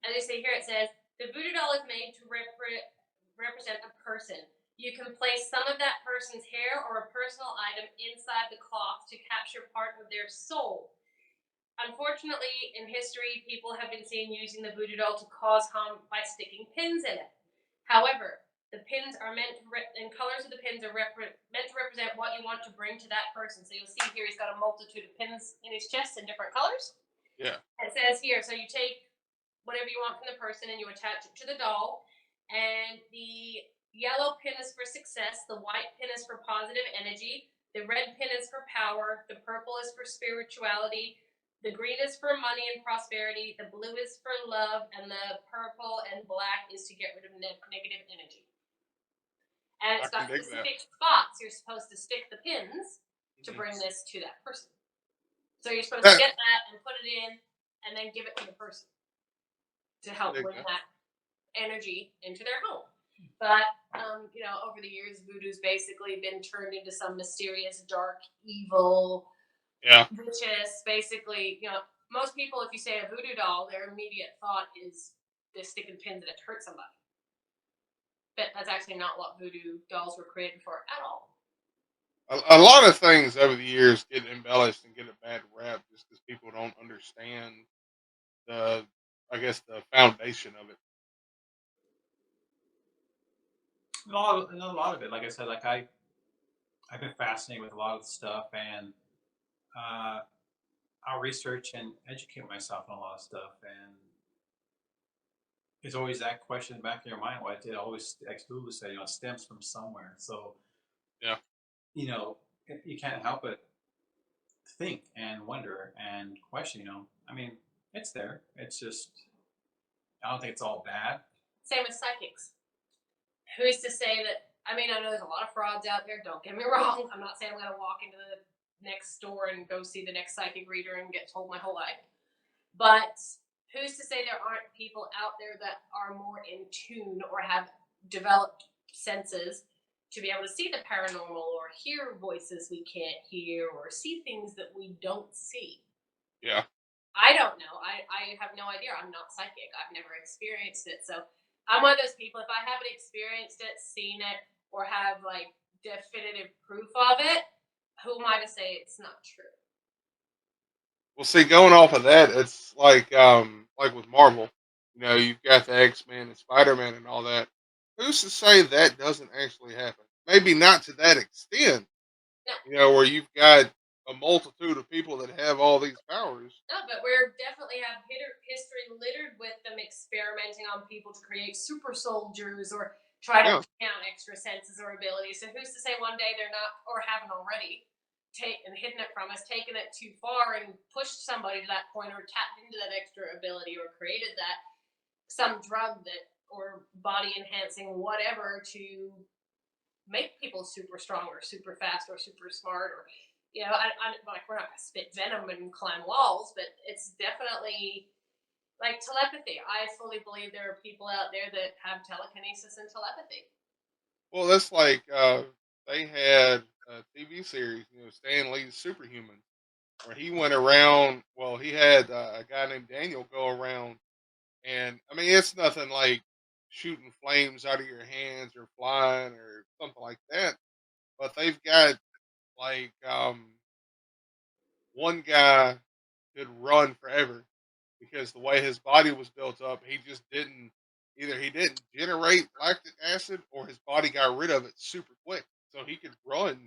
Speaker 4: as you see here, it says the voodoo doll is made to represent a person. You can place some of that person's hair or a personal item inside the cloth to capture part of their soul. Unfortunately, in history, people have been seen using the voodoo doll to cause harm by sticking pins in it. However, the pins are meant to and colors of the pins are meant to represent what you want to bring to that person. So you'll see here he's got a multitude of pins in his chest in different colors.
Speaker 2: Yeah.
Speaker 4: It says here, so you take whatever you want from the person and you attach it to the doll. And the yellow pin is for success, the white pin is for positive energy, the red pin is for power, the purple is for spirituality, the green is for money and prosperity, the blue is for love, and the purple and black is to get rid of negative energy. And it's got specific spots you're supposed to stick the pins to bring this to that person. So you're supposed to get that and put it in and then give it to the person to help bring that energy into their home. But, over the years, voodoo's basically been turned into some mysterious, dark, evil, witches. Basically, most people, if you say a voodoo doll, their immediate thought is they're sticking pins in it to hurt somebody. But that's actually not what voodoo dolls were created for at all.
Speaker 2: A lot of things over the years get embellished and get a bad rap just because people don't understand the foundation of it.
Speaker 3: A lot of it, like I said, I've been fascinated with a lot of the stuff, and I'll research and educate myself on a lot of stuff, and it's always that question in the back of your mind. Why did always, like Lulu said, it stems from somewhere. So you can't help but think and wonder and question. It's there. It's just I don't think it's all bad.
Speaker 4: Same with psychics. Who's to say that? I know there's a lot of frauds out there. Don't get me wrong. I'm not saying I'm going to walk into the next store and go see the next psychic reader and get told my whole life. But who's to say there aren't people out there that are more in tune or have developed senses to be able to see the paranormal or hear voices we can't hear or see things that we don't see?
Speaker 2: Yeah.
Speaker 4: I don't know. I have no idea. I'm not psychic. I've never experienced it. So I'm one of those people, if I haven't experienced it, seen it, or have definitive proof of it, who am I to say it's not true?
Speaker 2: Well, see, going off of that, it's like with Marvel, you've got the X-Men and Spider-Man and all that. Who's to say that doesn't actually happen? Maybe not to that extent,
Speaker 4: no.
Speaker 2: Where you've got a multitude of people that have all these powers.
Speaker 4: No, but we're definitely have history littered with them experimenting on people to create super soldiers or try to count extra senses or abilities. So who's to say one day they're not, or haven't already, hidden it from us, taken it too far and pushed somebody to that point or tapped into that extra ability or created that some drug or body enhancing whatever to make people super strong or super fast or super smart or we're not gonna spit venom and climb walls, but it's definitely like telepathy. I fully believe there are people out there that have telekinesis and telepathy.
Speaker 2: Well, that's like they had a TV series, Stan Lee's Superhuman, where he went around. Well, he had a guy named Daniel go around, and it's nothing like shooting flames out of your hands or flying or something like that. But they've got like one guy could run forever because the way his body was built up, he just didn't he didn't generate lactic acid or his body got rid of it super quick, so he could run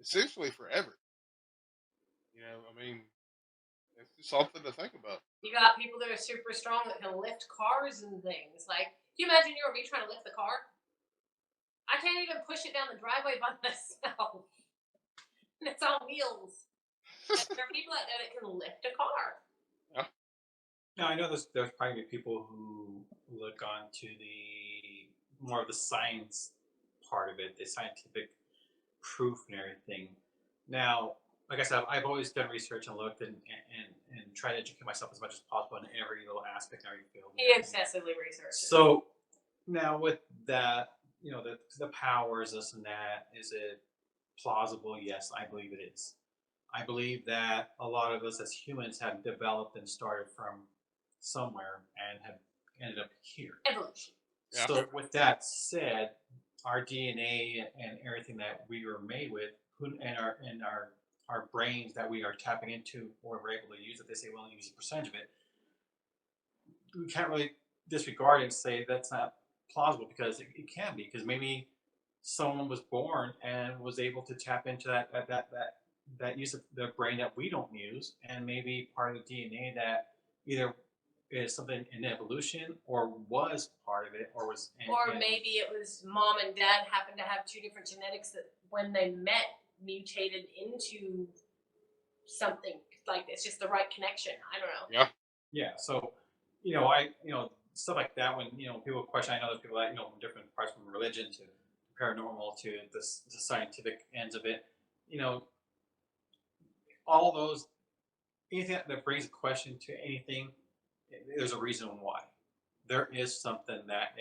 Speaker 2: essentially forever. It's just something to think about.
Speaker 4: You got people that are super strong that can lift cars and things. Like, can you imagine you or me trying to lift the car? I can't even push it down the driveway by myself. And it's on wheels. There are people out there that can lift a car.
Speaker 2: Yeah.
Speaker 3: Now I know there's probably people who look onto the more of the science part of it, the scientific proof and everything. Now, like I said, I've always done research and looked and tried to educate myself as much as possible in every little aspect, every field.
Speaker 4: He excessively researches.
Speaker 3: So now with that, the powers, this and that, is it plausible? Yes, I believe it is. I believe that a lot of us as humans have developed and started from somewhere and have ended up here.
Speaker 4: Evolution.
Speaker 2: Yeah.
Speaker 3: So with that said, our DNA and everything that we were made with, and our brains that we are tapping into or we're able to use, if they say we only use a percentage of it, we can't really disregard it and say that's not plausible, because it can be, because maybe someone was born and was able to tap into that use of the brain that we don't use, and maybe part of the DNA that either is something in evolution or was part of it or was
Speaker 4: Or maybe it was mom and dad happened to have two different genetics that when they met mutated into something like this, just the right connection. I don't know.
Speaker 3: Yeah. So, stuff like that. When people question, I know there's people that from different parts, from religion to paranormal to the scientific ends of it. You know, all those, anything that brings a question to anything, there's a reason why. There is something that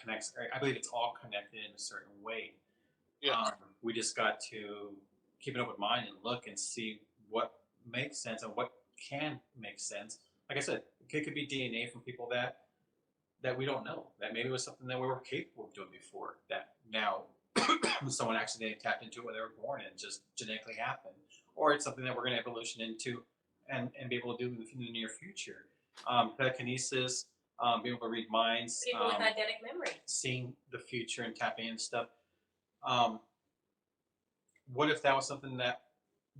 Speaker 3: connects. I believe it's all connected in a certain way.
Speaker 2: Yeah.
Speaker 3: We just got to keep an open mind and look and see what makes sense and what can make sense. Like I said, it could be DNA from people that we don't know. That maybe was something that we were capable of doing before. That now someone accidentally tapped into it when they were born and just genetically happened, or it's something that we're going to evolution into and be able to do in the near future. Telekinesis, being able to read minds,
Speaker 4: People with eidetic memory,
Speaker 3: seeing the future and tapping into stuff. What if that was something that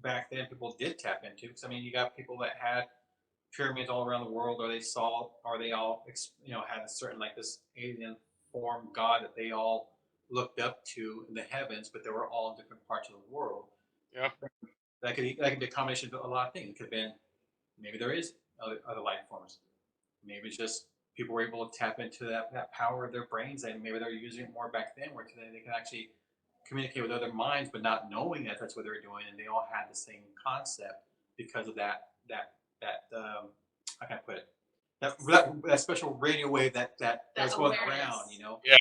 Speaker 3: back then people did tap into? Because I mean, you got people that had pyramids all around the world, or they saw, or they all had a certain, like, this alien form god that they all looked up to in the heavens, but they were all in different parts of the world.
Speaker 2: Yeah.
Speaker 3: That could be a combination of a lot of things. It could have been, maybe there is other life forms. Maybe it's just people were able to tap into that power of their brains, and maybe they're using it more back then, where today they can actually communicate with other minds, but not knowing that that's what they're doing, and they all had the same concept because of that how can I put it, that special radio wave that was going around.
Speaker 2: Yeah.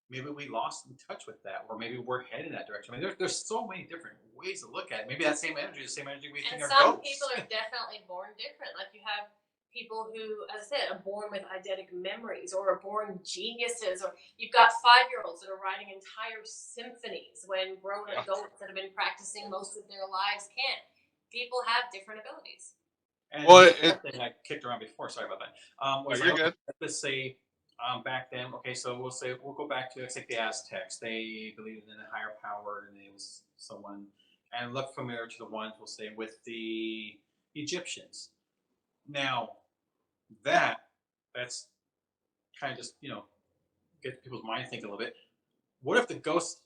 Speaker 3: Maybe we lost in touch with that, or maybe we're headed in that direction. I mean, there's so many different ways to look at it. Maybe that same energy is the same energy we think
Speaker 4: and
Speaker 3: are
Speaker 4: some
Speaker 3: ghosts.
Speaker 4: people are definitely born different. Like you have people who, as I said, are born with eidetic memories or are born geniuses, or you've got 5-year-olds that are writing entire symphonies when grown adults that have been practicing most of their lives can't. People have different abilities.
Speaker 3: And
Speaker 2: Well,
Speaker 3: the thing I kicked around before, sorry about that, was
Speaker 2: you're
Speaker 3: like,
Speaker 2: good.
Speaker 3: let's say back then, okay, so we'll go back to, let's take the Aztecs. They believed in a higher power, and it was someone, and look familiar to the ones, we'll say, with the Egyptians. Now, that's kind of just, get people's mind thinking a little bit. What if the ghosts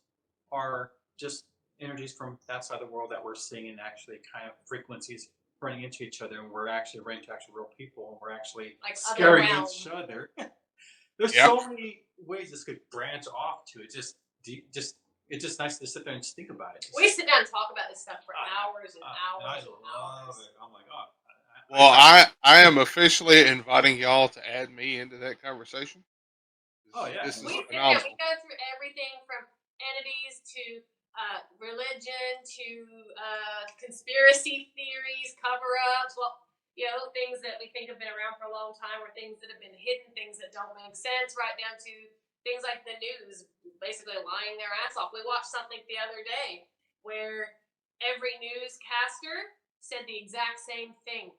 Speaker 3: are just energies from that side of the world that we're seeing, and actually kind of frequencies running into each other, and we're actually running into actual real people, and we're actually
Speaker 4: Like
Speaker 3: scaring each other? There's so many ways this could branch off to. It's just nice to sit there and think about it.
Speaker 4: We sit down and talk about this stuff for hours and hours
Speaker 3: and
Speaker 4: and
Speaker 3: I
Speaker 4: hours.
Speaker 3: love it. I'm like, oh.
Speaker 2: Well, I am officially inviting y'all to add me into that conversation.
Speaker 3: Oh, yeah.
Speaker 2: This is
Speaker 4: We
Speaker 2: phenomenal.
Speaker 4: go through everything from entities to religion to conspiracy theories, cover-ups. Well, things that we think have been around for a long time, or things that have been hidden, things that don't make sense, right down to things like the news basically lying their ass off. We watched something the other day where every newscaster said the exact same thing.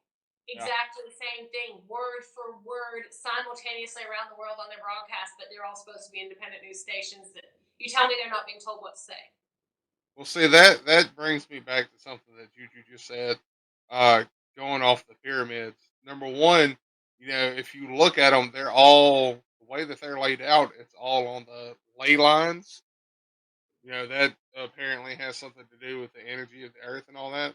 Speaker 4: Exactly the same thing, word for word, simultaneously around the world on their broadcast, but they're all supposed to be independent news stations that you tell me they're not being told what to say.
Speaker 2: Well, see, that brings me back to something that Juju just said. Going off the pyramids. Number one, if you look at them, they're all the way that they're laid out. It's all on the ley lines. That apparently has something to do with the energy of the earth and all that.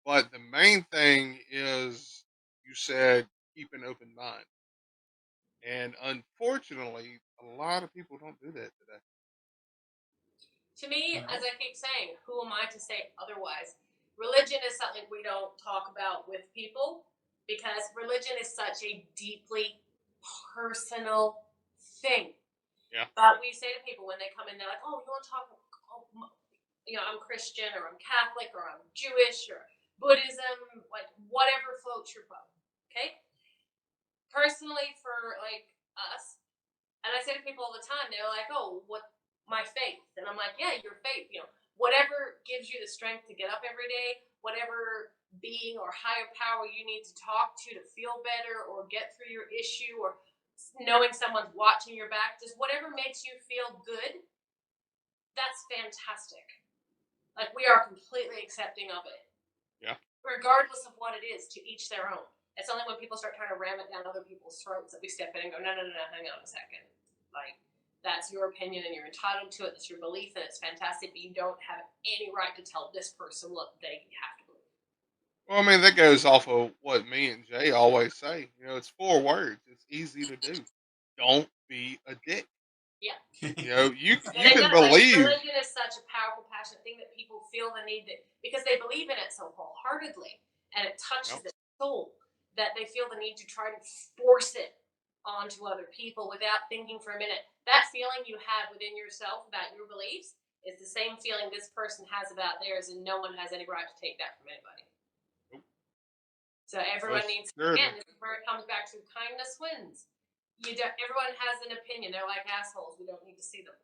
Speaker 2: But the main thing is, you said, keep an open mind. And unfortunately, a lot of people don't do that today.
Speaker 4: To me, as I keep saying, who am I to say otherwise? religion is something we don't talk about with people because religion is such a deeply personal thing.
Speaker 2: Yeah.
Speaker 4: But we say to people when they come in, they're like, "Oh, you want to talk? Oh, I'm Christian, or I'm Catholic, or I'm Jewish, or Buddhism, like whatever floats your boat." Okay. Personally, for like us, and I say to people all the time, they're like, "Oh, what my faith?" And I'm like, "Yeah, your faith. Whatever gives you the strength to get up every day, whatever being or higher power you need to talk to feel better or get through your issue or knowing someone's watching your back, just whatever makes you feel good, that's fantastic. Like, we are completely accepting of it.
Speaker 2: Yeah.
Speaker 4: Regardless of what it is, to each their own. It's only when people start trying to ram it down other people's throats that we step in and go, no, hang on a second. Like, that's your opinion and you're entitled to it. It's your belief and it's fantastic, but you don't have any right to tell this person what they have to believe.
Speaker 2: Well, I mean, that goes off of what me and Jay always say. It's 4 words. It's easy to do. Don't be a dick.
Speaker 4: Yeah.
Speaker 2: You
Speaker 4: And it
Speaker 2: can
Speaker 4: does, like,
Speaker 2: believe.
Speaker 4: religion is such a powerful, passionate thing that people feel the need that because they believe in it so wholeheartedly and it touches their soul that they feel the need to try to force it onto other people without thinking for a minute. That feeling you have within yourself about your beliefs is the same feeling this person has about theirs, and no one has any right to take that from anybody.
Speaker 2: Nope.
Speaker 4: So everyone needs to, again, this is where it comes back to kindness wins. Everyone has an opinion. They're like assholes. We don't need to see them.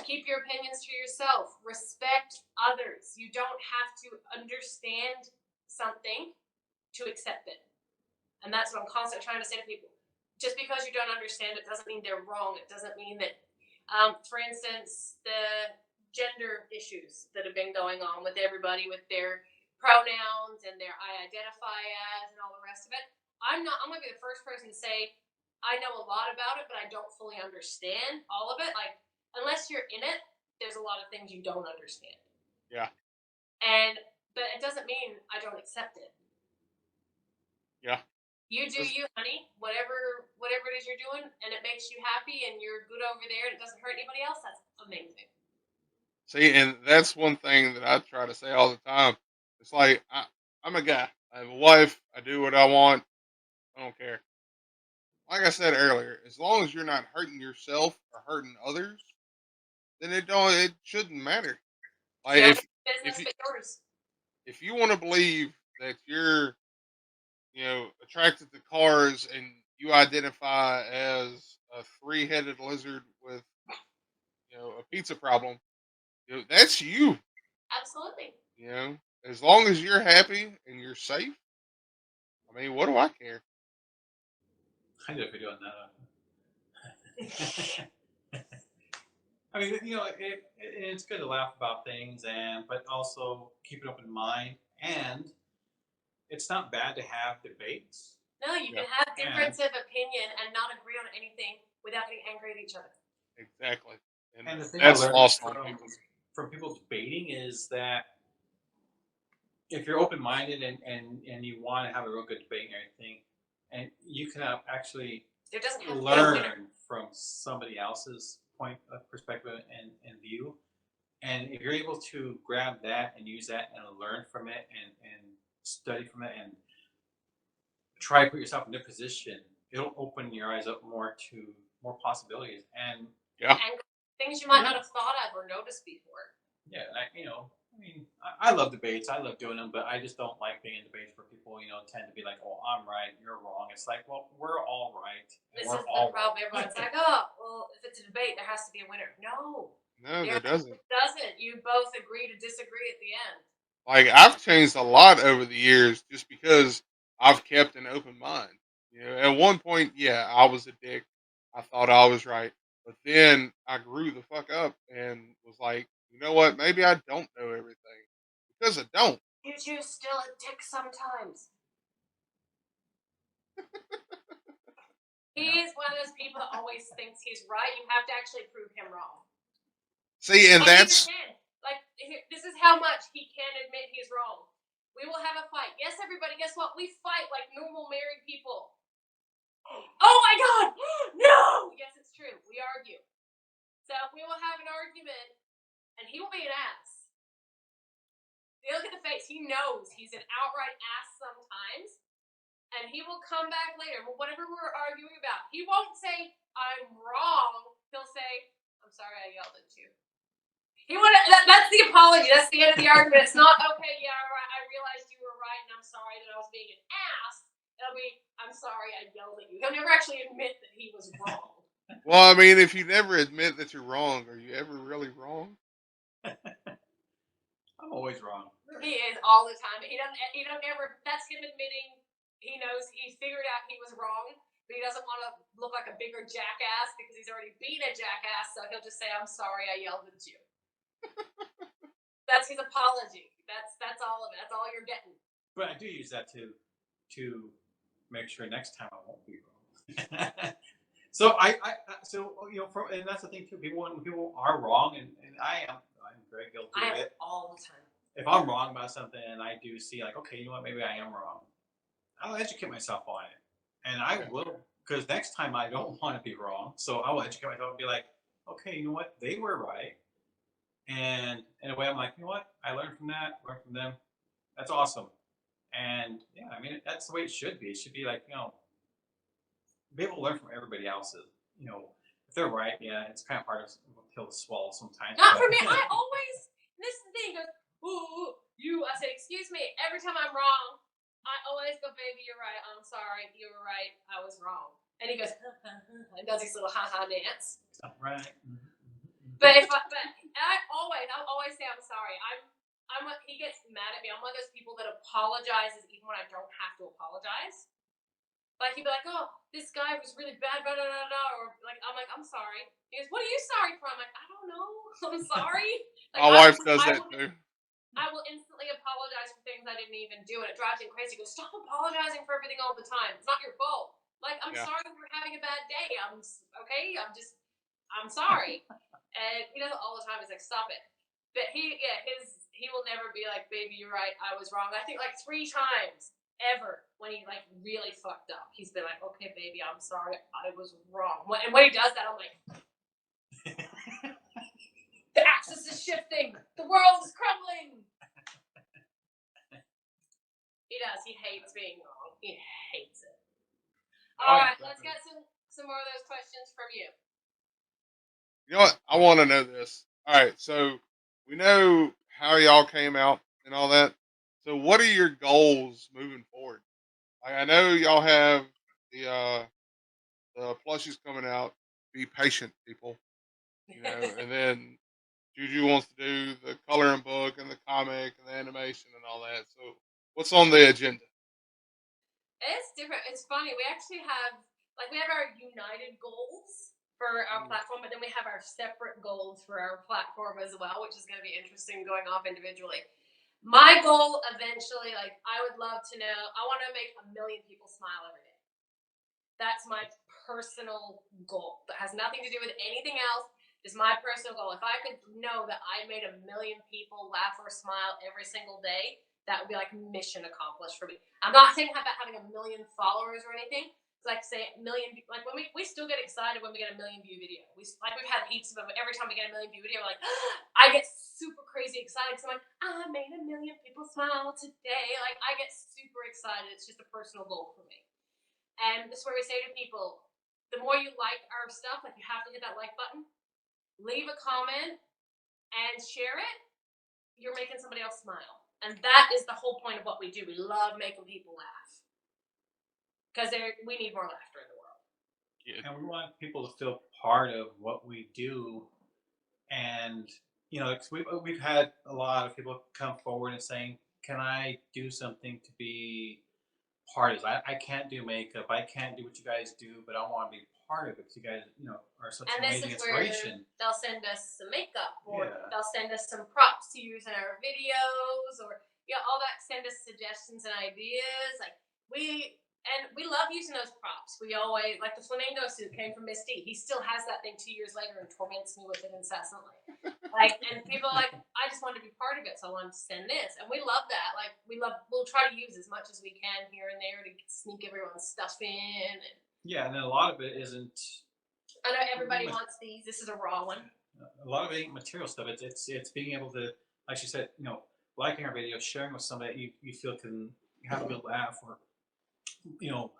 Speaker 4: Keep your opinions to yourself. Respect others. You don't have to understand something to accept it. And that's what I'm constantly trying to say to people. Just because you don't understand it doesn't mean they're wrong. It doesn't mean that, for instance, the gender issues that have been going on with everybody with their pronouns and their I identify as and all the rest of it. I'm going to be the first person to say I know a lot about it, but I don't fully understand all of it. Like, unless you're in it, there's a lot of things you don't understand.
Speaker 2: Yeah.
Speaker 4: But it doesn't mean I don't accept it.
Speaker 2: Yeah.
Speaker 4: You do you, honey. Whatever it is you're doing, and it makes you happy, and you're good over there, and it doesn't hurt anybody else. That's amazing.
Speaker 2: See, and that's one thing that I try to say all the time. It's like I'm a guy. I have a wife. I do what I want. I don't care. Like I said earlier, as long as you're not hurting yourself or hurting others, then it shouldn't matter. Like
Speaker 4: Business but yours.
Speaker 2: if you want to believe that you're attracted to cars and you identify as a 3-headed lizard with a pizza problem, that's you.
Speaker 4: Absolutely.
Speaker 2: As long as you're happy and you're safe. I mean, what do I care?
Speaker 3: I did a video on that. I mean, it's good to laugh about things, but also keep an open mind. And it's not bad to have debates.
Speaker 4: No, you can have difference of opinion and not agree on anything without getting angry at each other.
Speaker 2: Exactly.
Speaker 3: And the thing
Speaker 2: that's
Speaker 3: I learned
Speaker 2: lost on people.
Speaker 3: From people debating is that if you're open-minded and you want to have a real good debate and everything, and you can actually learn from somebody else's point of perspective and view, and if you're able to grab that and use that and learn from it and study from it and try to put yourself in their position, it'll open your eyes up more to more possibilities and
Speaker 4: things you might not have thought of or noticed before.
Speaker 3: Yeah, I love debates. I love doing them, but I just don't like being in debates where people, tend to be like, "Oh, I'm right, you're wrong." It's like, well, we're all right.
Speaker 4: This is the problem. Everyone's like, "Oh, well, if it's a debate, there has to be a winner." No,
Speaker 2: there doesn't.
Speaker 4: It doesn't. You both agree to disagree at the end.
Speaker 2: Like, I've changed a lot over the years just because I've kept an open mind. At one point, yeah, I was a dick. I thought I was right. But then I grew the fuck up and was like, you know what? Maybe I don't know everything. Because I don't.
Speaker 4: Juju's still a dick sometimes. He's one of those people that always thinks he's right. You have to actually prove him wrong.
Speaker 2: See, and that's...
Speaker 4: Like, this is how much he can admit he's wrong. We will have a fight. Yes, everybody, guess what? We fight like normal married people. Oh my God! No! Yes, it's true. We argue. So we will have an argument, and he will be an ass. look at the face. He knows he's an outright ass sometimes, and he will come back later. Whatever we're arguing about, he won't say I'm wrong. He'll say I'm sorry I yelled at you. That's the apology. That's the end of the argument. It's not okay. Yeah, right. I realized you were right, and I'm sorry that I was being an ass. It'll be I'm sorry I yelled at you. He'll never actually admit that he was wrong.
Speaker 2: Well, I mean, if you never admit that you're wrong, are you ever really wrong?
Speaker 3: I'm always wrong.
Speaker 4: He is all the time. He don't ever. That's him admitting he knows he figured out he was wrong, but he doesn't want to look like a bigger jackass because he's already been a jackass. So he'll just say, "I'm sorry, I yelled at you." That's his apology. That's all of it. That's all you're getting.
Speaker 3: But I do use that to make sure next time I won't be wrong. So and that's the thing too. People are wrong, and I'm very guilty of it
Speaker 4: all the time.
Speaker 3: If I'm wrong about something and I do see like, okay, you know what, maybe I am wrong, I'll educate myself on it, and I will, because next time I don't want to be wrong, so I will educate myself and be like, okay, you know what, they were right, and in a way I'm like, you know what, I learned from them, that's awesome, and yeah, I mean that's the way it should be. It should be like, be able to learn from everybody else's. If they're right, yeah, it's kind of hard to pill to swallow sometimes.
Speaker 4: Not for me. I always. This is the thing. Goes, ooh, you. I say, excuse me. Every time I'm wrong, I always go, baby, you're right. I'm sorry. You were right. I was wrong. And he goes, and does his little ha-ha dance.
Speaker 3: Right.
Speaker 4: But I'll always say I'm sorry. He gets mad at me. I'm one of those people that apologizes even when I don't have to apologize. Like, he'd be like, oh, this guy was really bad, blah, blah, blah, blah, or like, I'm like, I'm sorry. He goes, what are you sorry for? I'm like, I don't know. I'm sorry. Like,
Speaker 2: My wife does that too.
Speaker 4: I will instantly apologize for things I didn't even do, and it drives him crazy. He goes, stop apologizing for everything all the time. It's not your fault. Like, I'm sorry if you're having a bad day. I'm sorry. And he does it all the time. He's like, stop it. But he will never be like, baby, you're right. I was wrong. I think like 3 times ever when he like really fucked up. He's been like, okay, baby, I'm sorry. I was wrong. And when he does that, I'm like, the axis is shifting. The world is crumbling. He does. He hates being wrong. He hates it. All right, let's get some more of those questions from you.
Speaker 2: You know what? I want to know this. All right, so we know how y'all came out and all that. So what are your goals moving forward? Like, I know y'all have the plushies coming out. Be patient, people. And then Juju wants to do the coloring book and the comic and the animation and all that. So what's on the agenda?
Speaker 4: It's different. It's funny. We actually have our united goals for our platform, but then we have our separate goals for our platform as well, which is going to be interesting going off individually. My goal eventually, I would love to know, I want to make 1 million people smile every day. That's my personal goal. That has nothing to do with anything else. It's my personal goal. If I could know that I made 1 million people laugh or smile every single day, that would be like mission accomplished for me. I'm not saying about having 1 million followers or anything. Like say 1 million, like when we still get excited when we get 1 million view video. We've had heaps of them. Every time we get 1 million view video, we're like, I get super crazy excited. So I'm like, I made 1 million people smile today. Like I get super excited. It's just a personal goal for me. And this is where we say to people, the more you like our stuff, like you have to hit that like button, leave a comment, and share it. You're making somebody else smile. And that is the whole point of what we do. We love making people laugh. Because we need more laughter in the world.
Speaker 3: Yeah. And we want people to feel part of what we do. And, we've had a lot of people come forward and saying, can I do something to be part of it? I can't do makeup. I can't do what you guys do, but I want to be part of it because you guys, are such an amazing inspiration.
Speaker 4: They'll send us some makeup or they'll send us some props to use in our videos or, all that. Send us suggestions and ideas. We love using those props. We always, like the flamingo suit came from Miss D. He still has that thing 2 years later and torments me with it incessantly. And people are like, I just wanted to be part of it, so I wanted to send this. And we love that. We'll try to use as much as we can here and there to sneak everyone's stuff in.
Speaker 3: And then a lot of it isn't.
Speaker 4: I know everybody wants these. This is a raw one.
Speaker 3: A lot of it ain't material stuff. It's being able to, like she said, liking our videos, sharing with somebody that you feel can have a good laugh, or you know,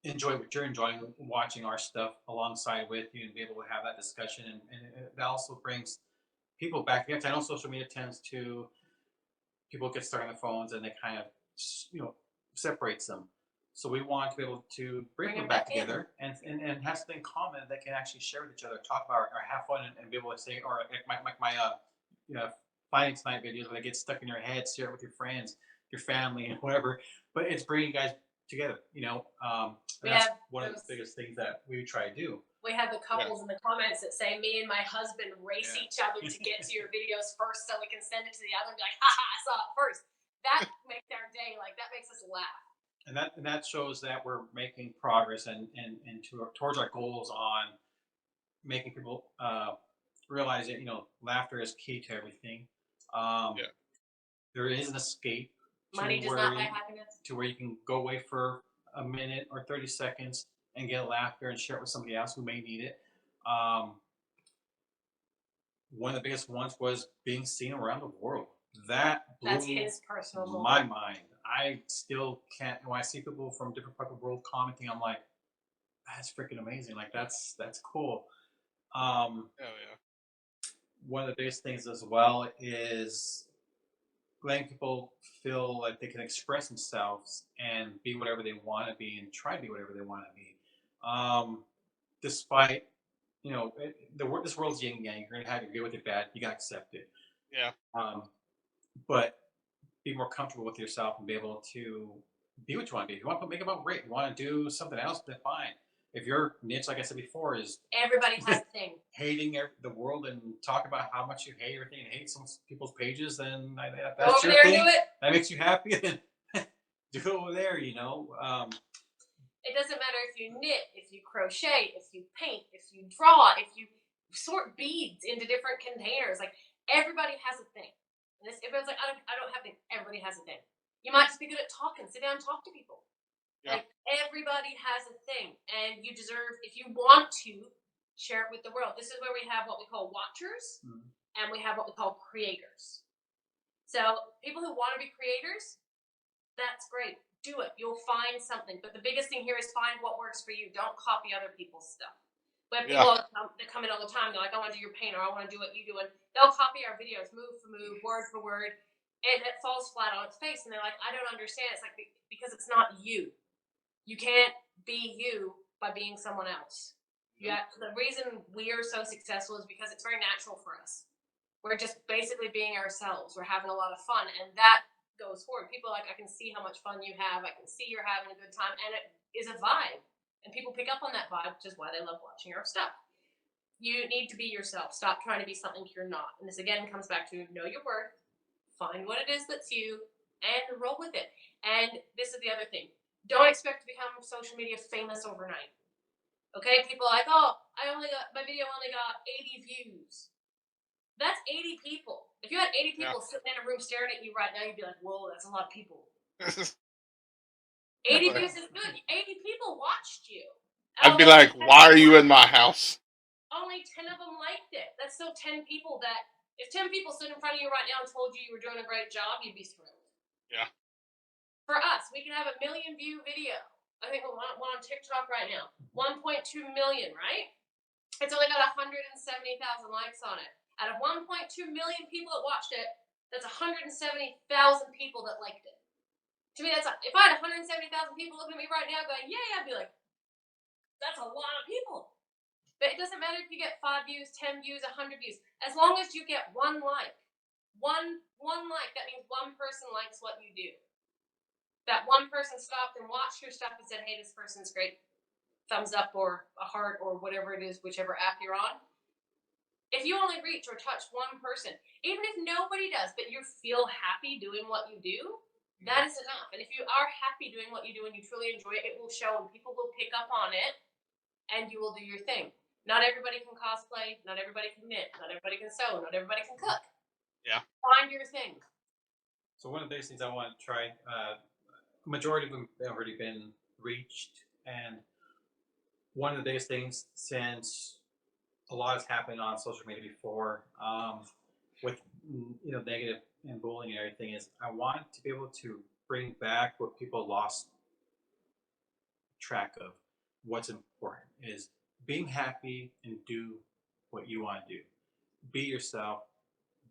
Speaker 3: enjoy what you're enjoying, watching our stuff alongside with you, and be able to have that discussion. And that also brings people back together. I know social media tends to, people get stuck on their phones and they kind of, separates them. So we want to be able to bring them back together and have something in common that can actually share with each other, talk about, or have fun, and be able to say, or like my finding tonight videos, when they get stuck in your head, share it with your friends, your family, and whatever. But it's bringing you guys together, that's one of the biggest things that we try to do.
Speaker 4: We have the couples in the comments that say, me and my husband race each other to get to your videos first so we can send it to the other and be like, haha, I saw it first. That makes our day. Like, that makes us laugh.
Speaker 3: And that shows that we're making progress and towards our goals on making people realize that, laughter is key to everything. There is an escape.
Speaker 4: Money does not buy happiness.
Speaker 3: To where you can go away for a minute or 30 seconds and get laughter and share it with somebody else who may need it. One of the biggest ones was being seen around the world. That blew
Speaker 4: That's his personal
Speaker 3: my mind. I still can't, when I see people from different parts of the world commenting, I'm like, that's freaking amazing. Like, that's cool. One of the biggest things as well is letting people feel like they can express themselves and be whatever they want to be and try to be whatever they want to be. Despite, this world's yin and yang. You're going to have your good with your bad. You got to accept it.
Speaker 2: Yeah.
Speaker 3: But be more comfortable with yourself and be able to be what you want to be. If you want to make it about great, you want to do something else, then fine. If your niche, like I said before, is
Speaker 4: everybody has a thing,
Speaker 3: hating the world and talk about how much you hate everything and hate some people's pages, then that's
Speaker 4: go over
Speaker 3: your
Speaker 4: there
Speaker 3: thing.
Speaker 4: and do it.
Speaker 3: That makes you happy. Then do it over there.
Speaker 4: It doesn't matter if you knit, if you crochet, if you paint, if you draw, if you sort beads into different containers. Like, everybody has a thing. And everyone's like, I don't have a thing. Everybody has a thing. You might just be good at talking. Sit down and talk to people. Yeah. Like, everybody has a thing, and you deserve, if you want to, share it with the world. This is where we have what we call watchers, and we have what we call creators. So people who want to be creators, that's great. Do it. You'll find something. But the biggest thing here is find what works for you. Don't copy other people's stuff. We have people that come in all the time. They're like, I want to do your paint, or I want to do what you do. And they'll copy our videos, move for move, word for word, and it falls flat on its face. And they're like, I don't understand. It's like, because it's not you. You can't be you by being someone else. The reason we are so successful is because it's very natural for us. We're just basically being ourselves. We're having a lot of fun, and that goes forward. People are like, I can see how much fun you have. I can see you're having a good time, and it is a vibe. And people pick up on that vibe, which is why they love watching our stuff. You need to be yourself. Stop trying to be something you're not. And this again comes back to know your worth, find what it is that's you, and roll with it. And this is the other thing. Don't expect to become social media famous overnight. Okay, people are like, oh, my video only got 80 views. That's 80 people. If you had 80 people sitting in a room staring at you right now, you'd be like, whoa, that's a lot of people. 80 views is good. 80 people watched you.
Speaker 2: I'd be like, why are you in my house?
Speaker 4: Only 10 of them liked it. That's still 10 people that, if 10 people stood in front of you right now and told you were doing a great job, you'd be thrilled. Yeah. For us, we can have a 1 million view video. I think we're on TikTok right now. 1.2 million, right? It's only got 170,000 likes on it. Out of 1.2 million people that watched it, that's 170,000 people that liked it. To me, if I had 170,000 people looking at me right now going, yay, I'd be like, that's a lot of people. But it doesn't matter if you get 5 views, 10 views, 100 views. As long as you get one like. One like, that means one person likes what you do. That one person stopped and watched your stuff and said, hey, this person's great. Thumbs up or a heart or whatever it is, whichever app you're on. If you only reach or touch one person, even if nobody does, but you feel happy doing what you do, that is enough. And if you are happy doing what you do and you truly enjoy it, it will show and people will pick up on it and you will do your thing. Not everybody can cosplay. Not everybody can knit. Not everybody can sew. Not everybody can cook. Yeah. Find your thing.
Speaker 3: So one of the biggest things I want to try, majority of them have already been reached, and one of the biggest things, since a lot has happened on social media before, with negative and bullying and everything is I want to be able to bring back what people lost track of. What's important is being happy and do what you want to do. Be yourself.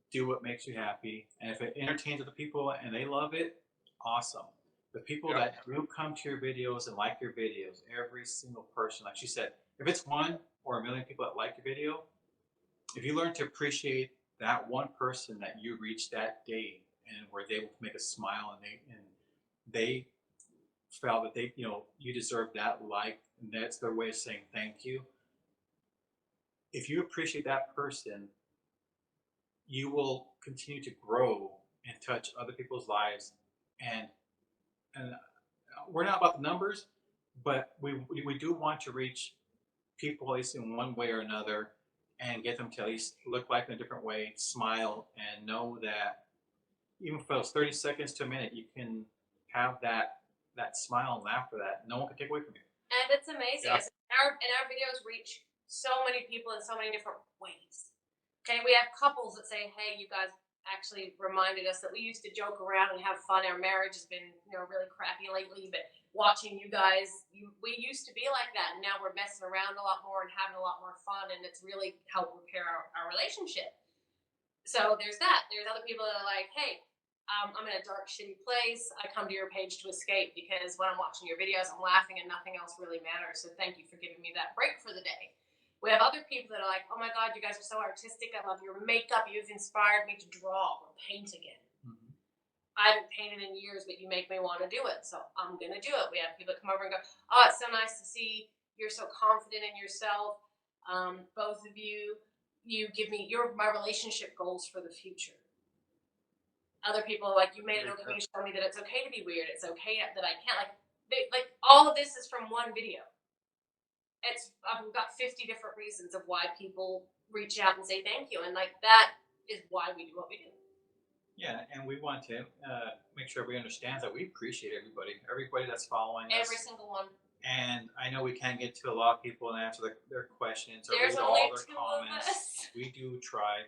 Speaker 3: Do what makes you happy, and if it entertains other people and they love it, awesome. The people that do come to your videos and like your videos, every single person, like she said, if it's one or a million people that like your video, if you learn to appreciate that one person that you reached that day and were able to make a smile and they felt that you deserve that like, and that's their way of saying thank you. If you appreciate that person, you will continue to grow and touch other people's lives. And we're not about the numbers, but we do want to reach people at least in one way or another and get them to at least look like in a different way, smile, and know that even for those 30 seconds to a minute, you can have that smile and laughter that no one can take away from you.
Speaker 4: And it's amazing.
Speaker 2: Yeah.
Speaker 4: Our videos reach so many people in so many different ways. Okay, we have couples that say, "Hey, you guys actually reminded us that we used to joke around and have fun. Our marriage has been, really crappy lately, but watching you guys, we used to be like that, and now we're messing around a lot more and having a lot more fun, and it's really helped repair our relationship." So there's that. There's other people that are like, "Hey, I'm in a dark, shitty place. I come to your page to escape because when I'm watching your videos, I'm laughing and nothing else really matters. So thank you for giving me that break for the day." We have other people that are like, "Oh my God, you guys are so artistic. I love your makeup. You've inspired me to draw or paint again.
Speaker 3: Mm-hmm.
Speaker 4: I haven't painted in years, but you make me want to do it. So I'm going to do it." We have people that come over and go, "Oh, it's so nice to see you're so confident in yourself. Both of you give me my relationship goals for the future." Other people are like, "You made it okay to show me that it's okay to be weird. It's okay that I can't." Like all of this is from one video. I've got 50 different reasons of why people reach out and say thank you, and that is why we do what we do.
Speaker 3: Yeah, and we want to make sure everybody understands that we appreciate everybody that's following us.
Speaker 4: Every single one.
Speaker 3: And I know we can't get to a lot of people and answer their questions or
Speaker 4: There's
Speaker 3: read
Speaker 4: only
Speaker 3: all their
Speaker 4: 2
Speaker 3: comments.
Speaker 4: of us.
Speaker 3: We do try,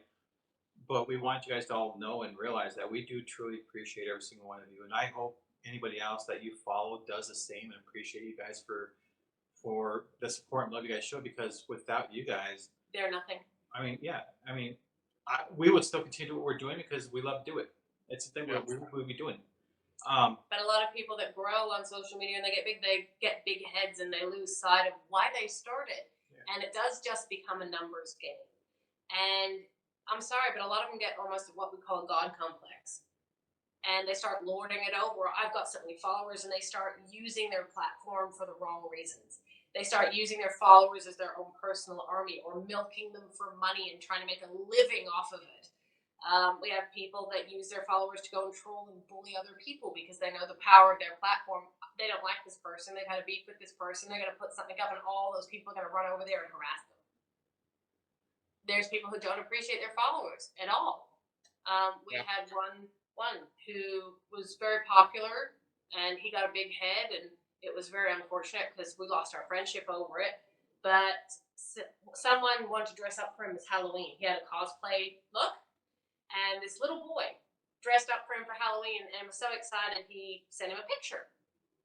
Speaker 3: but we want you guys to all know and realize that we do truly appreciate every single one of you. And I hope anybody else that you follow does the same and appreciate you guys for the support and love you guys show, because without you guys,
Speaker 4: They're nothing.
Speaker 3: we would still continue what we're doing because we love to do it. It's the thing we would be doing.
Speaker 4: But a lot of people that grow on social media and they get big heads and they lose sight of why they started. Yeah. And it does just become a numbers game. And I'm sorry, but a lot of them get almost what we call a God complex. And they start lording it over. I've got so many followers, and they start using their platform for the wrong reasons. They start using their followers as their own personal army or milking them for money and trying to make a living off of it. We have people that use their followers to go and troll and bully other people because they know the power of their platform. They don't like this person. They've had a beef with this person. They're going to put something up, and all those people are going to run over there and harass them. There's people who don't appreciate their followers at all. We had one who was very popular, and he got a big head, and it was very unfortunate because we lost our friendship over it. But someone wanted to dress up for him as Halloween. He had a cosplay look. And this little boy dressed up for him for Halloween and was so excited he sent him a picture.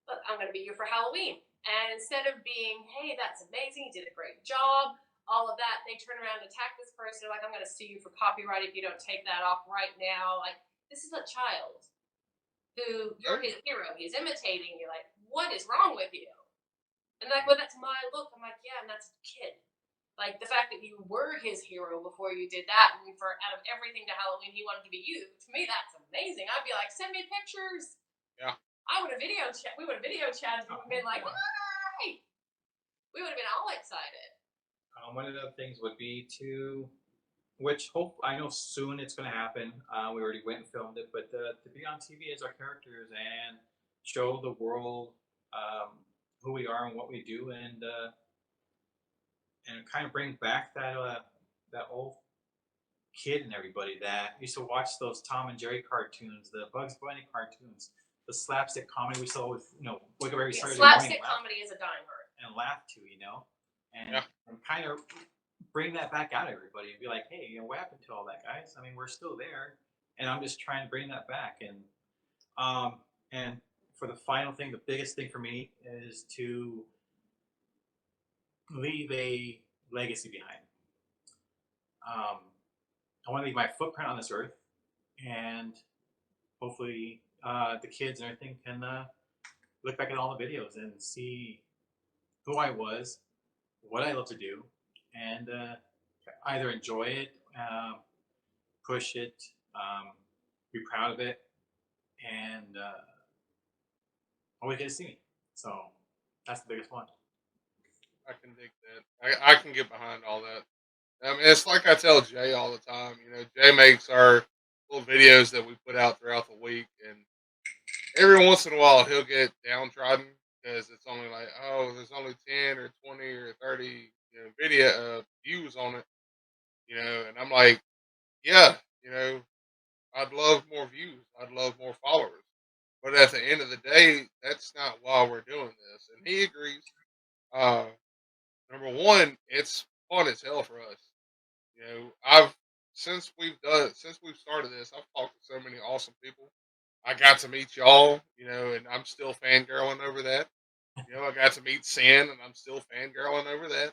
Speaker 4: "Look, I'm going to be you for Halloween." And instead of being, "Hey, that's amazing, you did a great job," all of that, they turn around and attack this person. They're like, "I'm going to sue you for copyright if you don't take that off right now." Like, this is a child who, you're his hero. He's imitating you. Like, what is wrong with you? And they're like, "Well, that's my look." I'm like, "Yeah, and that's a kid." Like, the fact that you were his hero before you did that, and for out of everything to Halloween, he wanted to be you. To me, that's amazing. I'd be like, "Send me pictures."
Speaker 2: Yeah.
Speaker 4: We would have video chatted and been like, "Hi!" We would have been all excited.
Speaker 3: One of the things would be I know soon it's going to happen. We already went and filmed it, but to be on TV as our characters and show the world who we are and what we do, and kind of bring back that old kid in everybody that used to watch those Tom and Jerry cartoons, the Bugs Bunny cartoons, the slapstick comedy we saw with wake up every Saturday morning.
Speaker 4: Slapstick comedy is a dime word.
Speaker 3: And laugh to, and kind of bring that back out, everybody, and be like, hey, what happened to all that, guys? I mean, we're still there, and I'm just trying to bring that back. And for the final thing, the biggest thing for me is to leave a legacy behind. I want to leave my footprint on this earth, and hopefully the kids and everything can look back at all the videos and see who I was, what I love to do, and either enjoy it, push it, be proud of it, and always get to see me. So that's the biggest one.
Speaker 2: I can dig that. I can get behind all that. I mean, it's like I tell Jay all the time. Jay makes our little videos that we put out throughout the week, and every once in a while he'll get downtrodden because it's only like, oh, there's only 10 or 20 or 30 video views on it. And I'm like, yeah, I'd love more views. I'd love more followers. But at the end of the day, that's not why we're doing this. And he agrees. Uh, Number one, it's fun as hell for us. I've since we've started this, I've talked to so many awesome people. I got to meet y'all, and I'm still fangirling over that. I got to meet Sin, and I'm still fangirling over that.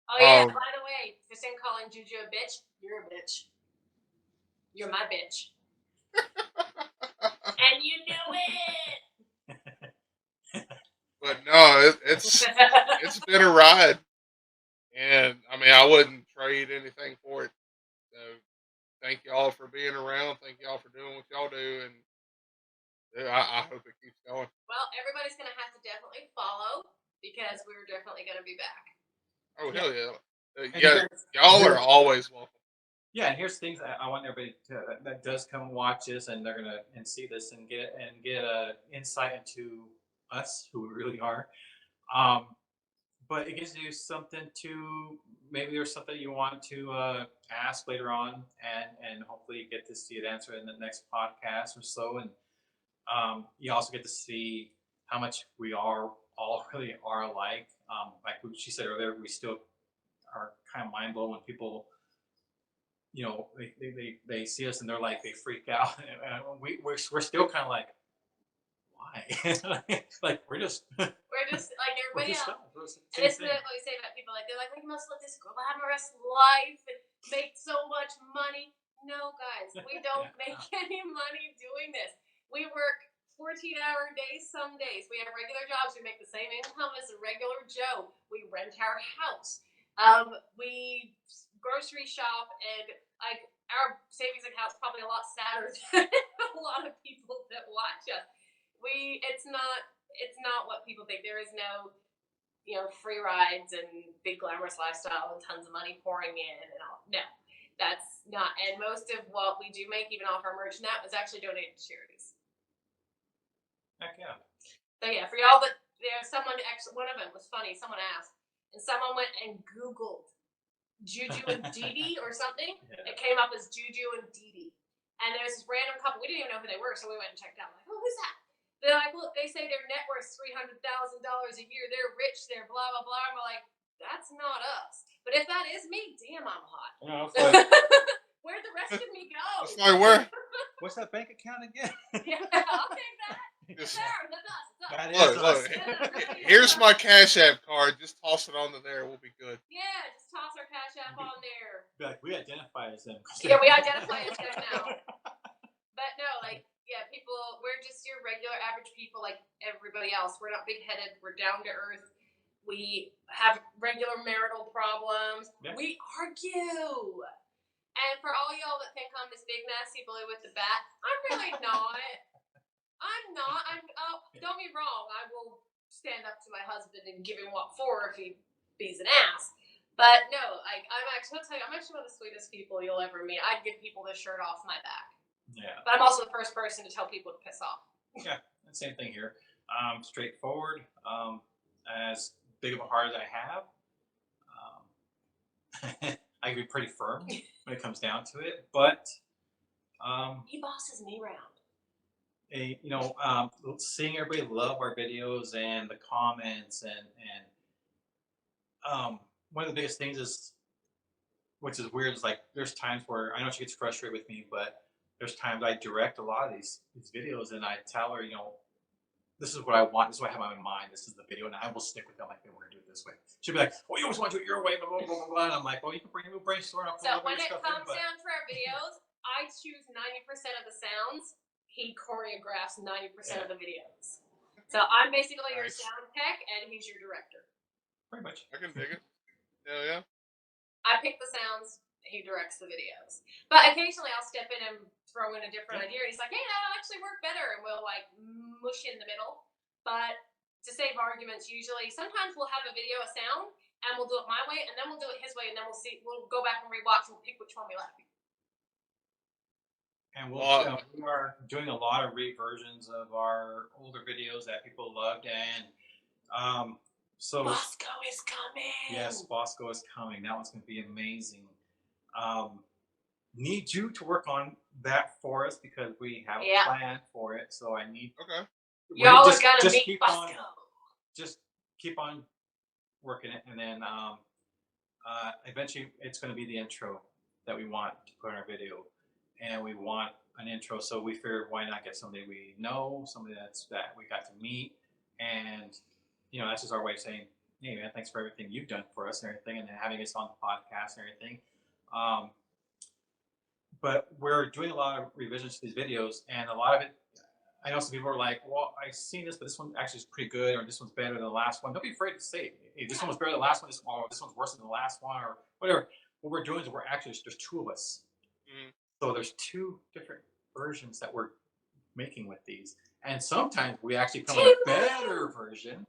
Speaker 4: Oh yeah, by the way, for Sin calling Juju a bitch, you're a bitch. You're my bitch. And you knew it!
Speaker 2: But no, it's been a ride. And I mean, I wouldn't trade anything for it. So thank y'all for being around. Thank y'all for doing what y'all do. And I hope it keeps going.
Speaker 4: Well, everybody's going to have to definitely follow because we're definitely going to be back.
Speaker 2: Oh, hell yeah.
Speaker 3: And
Speaker 2: Y'all are always welcome.
Speaker 3: Yeah, and here's things I want everybody that does come and watch this, and they're gonna see this and get a insight into us, who we really are. But it gives you something to, maybe there's something you want to ask later on, and hopefully you get to see it answered in the next podcast or so. And you also get to see how much we are all really are alike. Like she said earlier, we still are kind of mind blown when people, they see us and they're like, they freak out. We're still kind of like, why? Like we're just
Speaker 4: like everybody else. And it's what we say about people, like they're like, you must live this glamorous life and make so much money. No, guys, we don't make any money doing this. We work 14-hour days some days. We have regular jobs. We make the same income as a regular Joe. We rent our house. We grocery shop, and like our savings account's probably a lot sadder than a lot of people that watch us. It's not what people think. There is no free rides and big glamorous lifestyle and tons of money pouring in and all. No, that's not. And most of what we do make, even off our merch, and that was actually donated to charities.
Speaker 3: Heck yeah.
Speaker 4: So yeah, for y'all that someone actually, one of them was funny. Someone asked, and someone went and Googled Juju and Dee or something. Yeah. It came up as Juju and Dee. And there's this random couple. We didn't even know who they were, so we went and checked out. I'm like, who's that? They're like, look, they say their net worth's $300,000 a year. They're rich. They're blah blah blah. And we're like, that's not us. But if that is me, damn, I'm hot.
Speaker 3: No, like,
Speaker 4: where'd the rest of me go?
Speaker 2: It's like, where?
Speaker 3: What's that bank account again?
Speaker 4: Yeah, I'll take that. It's us.
Speaker 3: That is
Speaker 2: look.
Speaker 3: us.
Speaker 2: Here's my Cash App card. Just toss it onto there. We'll be good.
Speaker 4: Yeah, just toss our Cash App on there.
Speaker 3: Be like, we identify as them.
Speaker 4: Yeah, we identify as them now. But no, people, we're just your regular average people like everybody else. We're not big-headed. We're down to earth. We have regular marital problems. Yeah. We argue. And for all y'all that think I'm this big, nasty bully with the bat, I'm really not. I'm not. Don't be wrong. I will stand up to my husband and give him what for if he's an ass. But no, I'm actually one of the sweetest people you'll ever meet. I'd give people this shirt off my back.
Speaker 3: Yeah.
Speaker 4: But I'm also the first person to tell people to piss off.
Speaker 3: Yeah, same thing here. Straightforward. As big of a heart as I have, I can be pretty firm when it comes down to it. But
Speaker 4: he bosses me around.
Speaker 3: Seeing everybody love our videos and the comments and one of the biggest things is which is weird. It's like there's times where I know she gets frustrated with me, but there's times I direct a lot of these videos and I tell her, this is what I want. This is what I have in my mind. This is the video, and I will stick with them. Like, we're gonna do it this way. She'll be like, "Oh, you always want to do it your way," blah blah blah blah blah. And I'm like, "Well, you can bring a brainstorm up."
Speaker 4: So when it comes down to our videos, I choose 90% of the sounds. He choreographs 90% of the videos. So I'm basically your sound tech, and he's your director.
Speaker 3: Pretty much.
Speaker 2: I can dig it. Hell yeah.
Speaker 4: I pick the sounds. He directs the videos. But occasionally I'll step in and throw in a different idea. And he's like, hey, that'll actually work better. And we'll like mush in the middle. But to save arguments, usually, sometimes we'll have a video, a sound, and we'll do it my way, and then we'll do it his way, and then we'll go back and rewatch and we'll pick which one we like.
Speaker 3: And we are doing a lot of reversions of our older videos that people loved. And so
Speaker 4: Bosco is coming.
Speaker 3: Yes, Bosco is coming. That one's going to be amazing. Need you to work on that for us because we have a plan for it. So I need.
Speaker 2: Okay.
Speaker 4: Y'all are gonna meet Bosco.
Speaker 3: Just keep on working it, and then eventually it's going to be the intro that we want to put in our video, and we want an intro. So we figured, why not get somebody we know, somebody that we got to meet, and that's just our way of saying, hey man, thanks for everything you've done for us and everything, and having us on the podcast and everything. But we're doing a lot of revisions to these videos, and a lot of it, I know some people are like, well, I've seen this, but this one actually is pretty good, or this one's better than the last one. Don't be afraid to say, hey, this one was better than the last one, this one's worse than the last one, or whatever. What we're doing is there's two of us. Mm-hmm. So there's two different versions that we're making with these. And sometimes we actually come with a better version.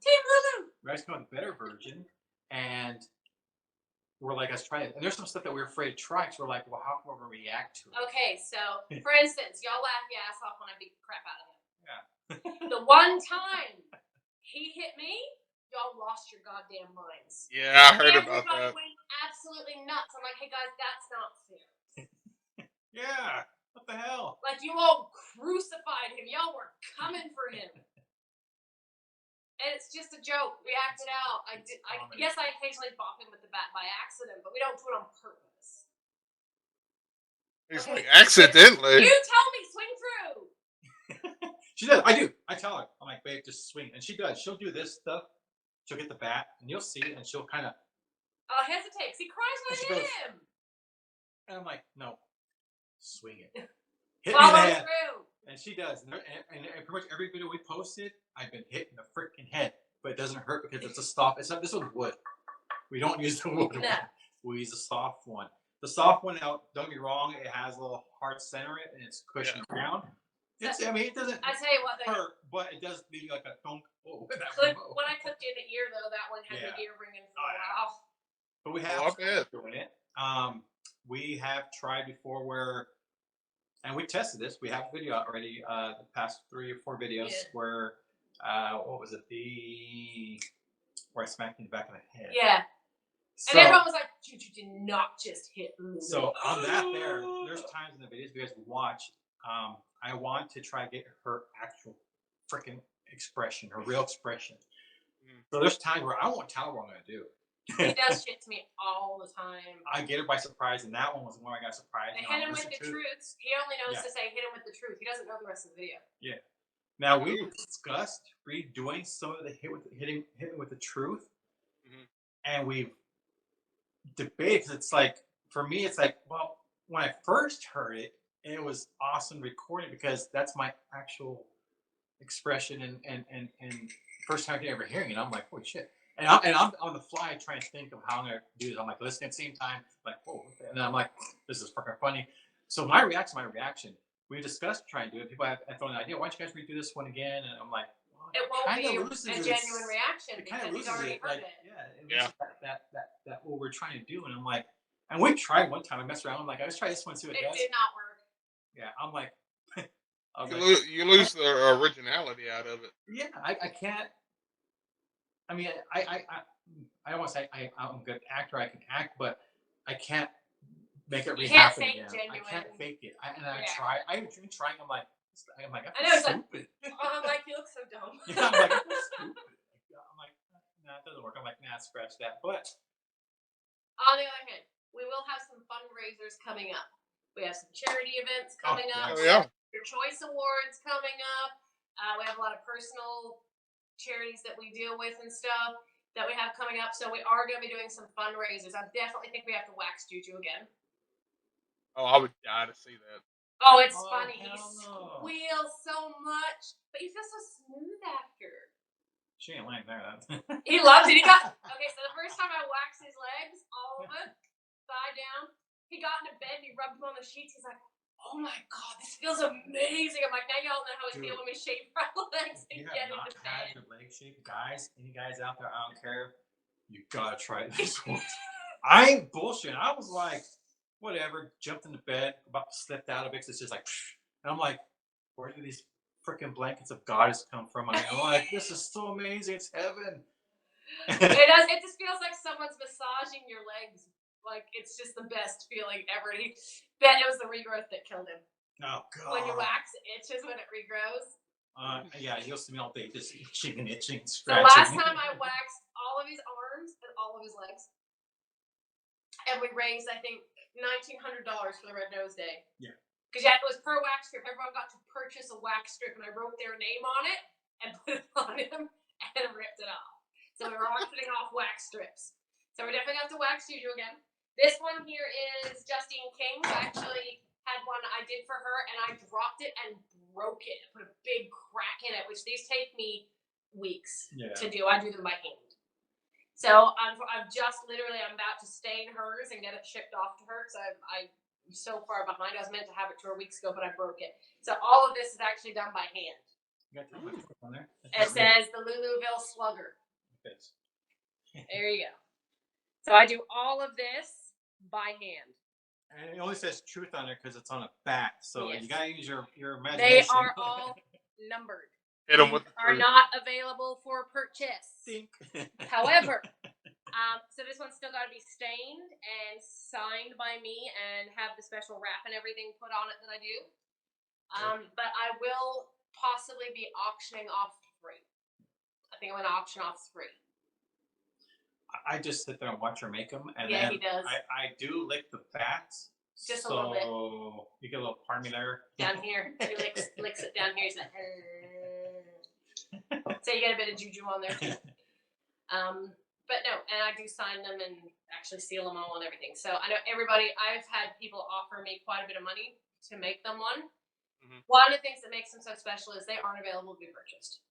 Speaker 3: We actually come with a better version, and we're like, let's try it. And there's some stuff that we're afraid to try, because we're like, well, how can we react to it?
Speaker 4: Okay, so for instance, y'all laugh your ass off when I beat the crap out of him. Yeah. The one time he hit me, y'all lost your goddamn minds.
Speaker 2: Yeah, I heard about that.
Speaker 4: Everybody went absolutely nuts. I'm like, hey guys, that's not fair.
Speaker 3: Yeah, what the hell?
Speaker 4: Like, you all crucified him. Y'all were coming for him. And it's just a joke. We acted out. Yes, I occasionally bop him with the bat by accident, but we don't do it on purpose.
Speaker 2: He's like, accidentally?
Speaker 4: You tell me, swing through.
Speaker 3: She does. I do. I tell her. I'm like, babe, just swing. And she does. She'll do this stuff. She'll get the bat, and you'll see it, and she'll kind of...
Speaker 4: hesitates. He cries when I hit him.
Speaker 3: And I'm like, no. Swing it. Hit me in the head.
Speaker 4: Through.
Speaker 3: And she does. And pretty much every video we posted, I've been hit in the freaking head. But it doesn't hurt because it's a soft... It's not, this one's wood. We don't use the wood one. We use a soft one. The soft one, now, don't get me wrong, it has a little hard center in it, and it's cushioned around. It doesn't hurt, but it does leave like a thunk. When
Speaker 4: I clipped in the ear, though, that one had the ear ringing for a while.
Speaker 3: But we have doing it. We have tried before where... And we tested this. We have a video already, the past 3 or 4 videos where, what was it? Where I smacked you in the back of the head.
Speaker 4: Yeah. So, and everyone was like, you did not just hit me.
Speaker 3: So on that there's times in the videos you guys watch, I want to try to get her actual freaking expression, her real expression. So there's times where I won't tell her what I'm going to do.
Speaker 4: He does shit to me all the time.
Speaker 3: I get her by surprise, and that one was the one I got surprised.
Speaker 4: I hit him with the truth. He only knows to say hit him with the truth. He doesn't know the rest of the video. Yeah.
Speaker 3: Now we've discussed redoing some of the hitting with the truth, and we've debated because it's like, for me, it's like, well, when I first heard it, it was awesome recording because that's my actual expression and first time ever hearing it. I'm like, holy shit. And I'm on the fly trying to think of how I'm going to do this. I'm like listening at the same time, like, whoa. And then I'm like, this is fucking funny. So my reaction. We discussed trying to do it. People have thrown an idea. Why don't you guys redo this one again? And I'm like, well,
Speaker 4: it won't be a genuine reaction because he's already heard it.
Speaker 3: Yeah, that what we're trying to do. And I'm like, and we tried one time. I messed around. I'm like, let's try this one, see what it does.
Speaker 4: It did not work.
Speaker 3: Yeah, I'm like,
Speaker 2: you lose the originality out of it.
Speaker 3: Yeah, I can't. I mean, I don't want to say I'm a good actor. I can act, but I can't make it happen again. I can't fake it. I try. I'm trying. I'm like, I know, stupid.
Speaker 4: I'm like, you look so dumb.
Speaker 3: Yeah, I'm like, stupid. I'm like, nah, it doesn't work. I'm like, nah, scratch that. But
Speaker 4: on the other hand, we will have some fundraisers coming up. We have some charity events coming up.
Speaker 2: Oh,
Speaker 4: We
Speaker 2: yeah.
Speaker 4: have your Choice Awards coming up. We have a lot of personal charities that we deal with and stuff that we have coming up. So we are going to be doing some fundraisers. I definitely think we have to wax Juju again.
Speaker 2: Oh, I would die to see that.
Speaker 4: Oh, it's
Speaker 3: Oh,
Speaker 4: funny. He
Speaker 3: hell no.
Speaker 4: squeals so much, but he feels so smooth after.
Speaker 3: She ain't like that.
Speaker 4: He loves it. Okay, so the first time I waxed his legs, all of it, thigh down, he got into bed and he rubbed them on the sheets. He's like, "Oh my god, this feels amazing." I'm like, now y'all know how it feels when we shave our legs and
Speaker 3: You
Speaker 4: get
Speaker 3: have not
Speaker 4: into
Speaker 3: had
Speaker 4: bed.
Speaker 3: your leg shaved, guys. Any guys out there? I don't care. You gotta try this one. I ain't bullshit. I was like, whatever. Jumped into bed, about slipped out of it. It's just like, and I'm like, where do these freaking blankets of goddess come from? I mean, I'm like, this is so amazing. It's heaven.
Speaker 4: It does. It just feels like someone's massaging your legs. Like it's just the best feeling ever. He bet it was the regrowth that killed him.
Speaker 3: Oh god.
Speaker 4: When you wax, it itches when it regrows.
Speaker 3: Yeah, you'll see me all day just itching and itching,
Speaker 4: The
Speaker 3: scratching.
Speaker 4: last time I waxed all of his arms and all of his legs, and we raised I think $1,900 for the Red Nose Day.
Speaker 3: Yeah.
Speaker 4: Because yeah, it was per wax strip. Everyone got to purchase a wax strip, and I wrote their name on it and put it on him and ripped it off. So we were auctioning off wax strips. So we're definitely going to have to wax Juju again. This one here is Justine King's. I actually had one I did for her, and I dropped it and broke it and put a big crack in it, which these take me weeks to do. I do them by hand. So I'm about to stain hers and get it shipped off to her because I'm so far behind. I was meant to have it to her weeks ago, but I broke it. So all of this is actually done by hand.
Speaker 3: You got that much on there?
Speaker 4: It says the Louisville Slugger.
Speaker 3: Yes.
Speaker 4: There you go. So I do all of this by hand.
Speaker 3: And it only says truth on there because it's on a bat. So
Speaker 4: Yes.
Speaker 3: you gotta use your imagination.
Speaker 4: They are all numbered.
Speaker 2: Hit them with the
Speaker 4: Are
Speaker 2: truth.
Speaker 4: not available for purchase.
Speaker 3: Think.
Speaker 4: However, so this one's still got to be stained and signed by me and have the special wrap and everything put on it that I do. But I will possibly be auctioning off 3. I think I'm going to auction off 3.
Speaker 3: I just sit there and watch her make them, and
Speaker 4: Yeah,
Speaker 3: then
Speaker 4: he does.
Speaker 3: I do lick the bats.
Speaker 4: Just a little bit.
Speaker 3: So you get a little part of me there.
Speaker 4: Down here. He licks it down here. He's like, so you get a bit of juju on there too. But no, and I do sign them and actually seal them all and everything. So I know I've had people offer me quite a bit of money to make them one. Mm-hmm. One of the things that makes them so special is they aren't available to be purchased.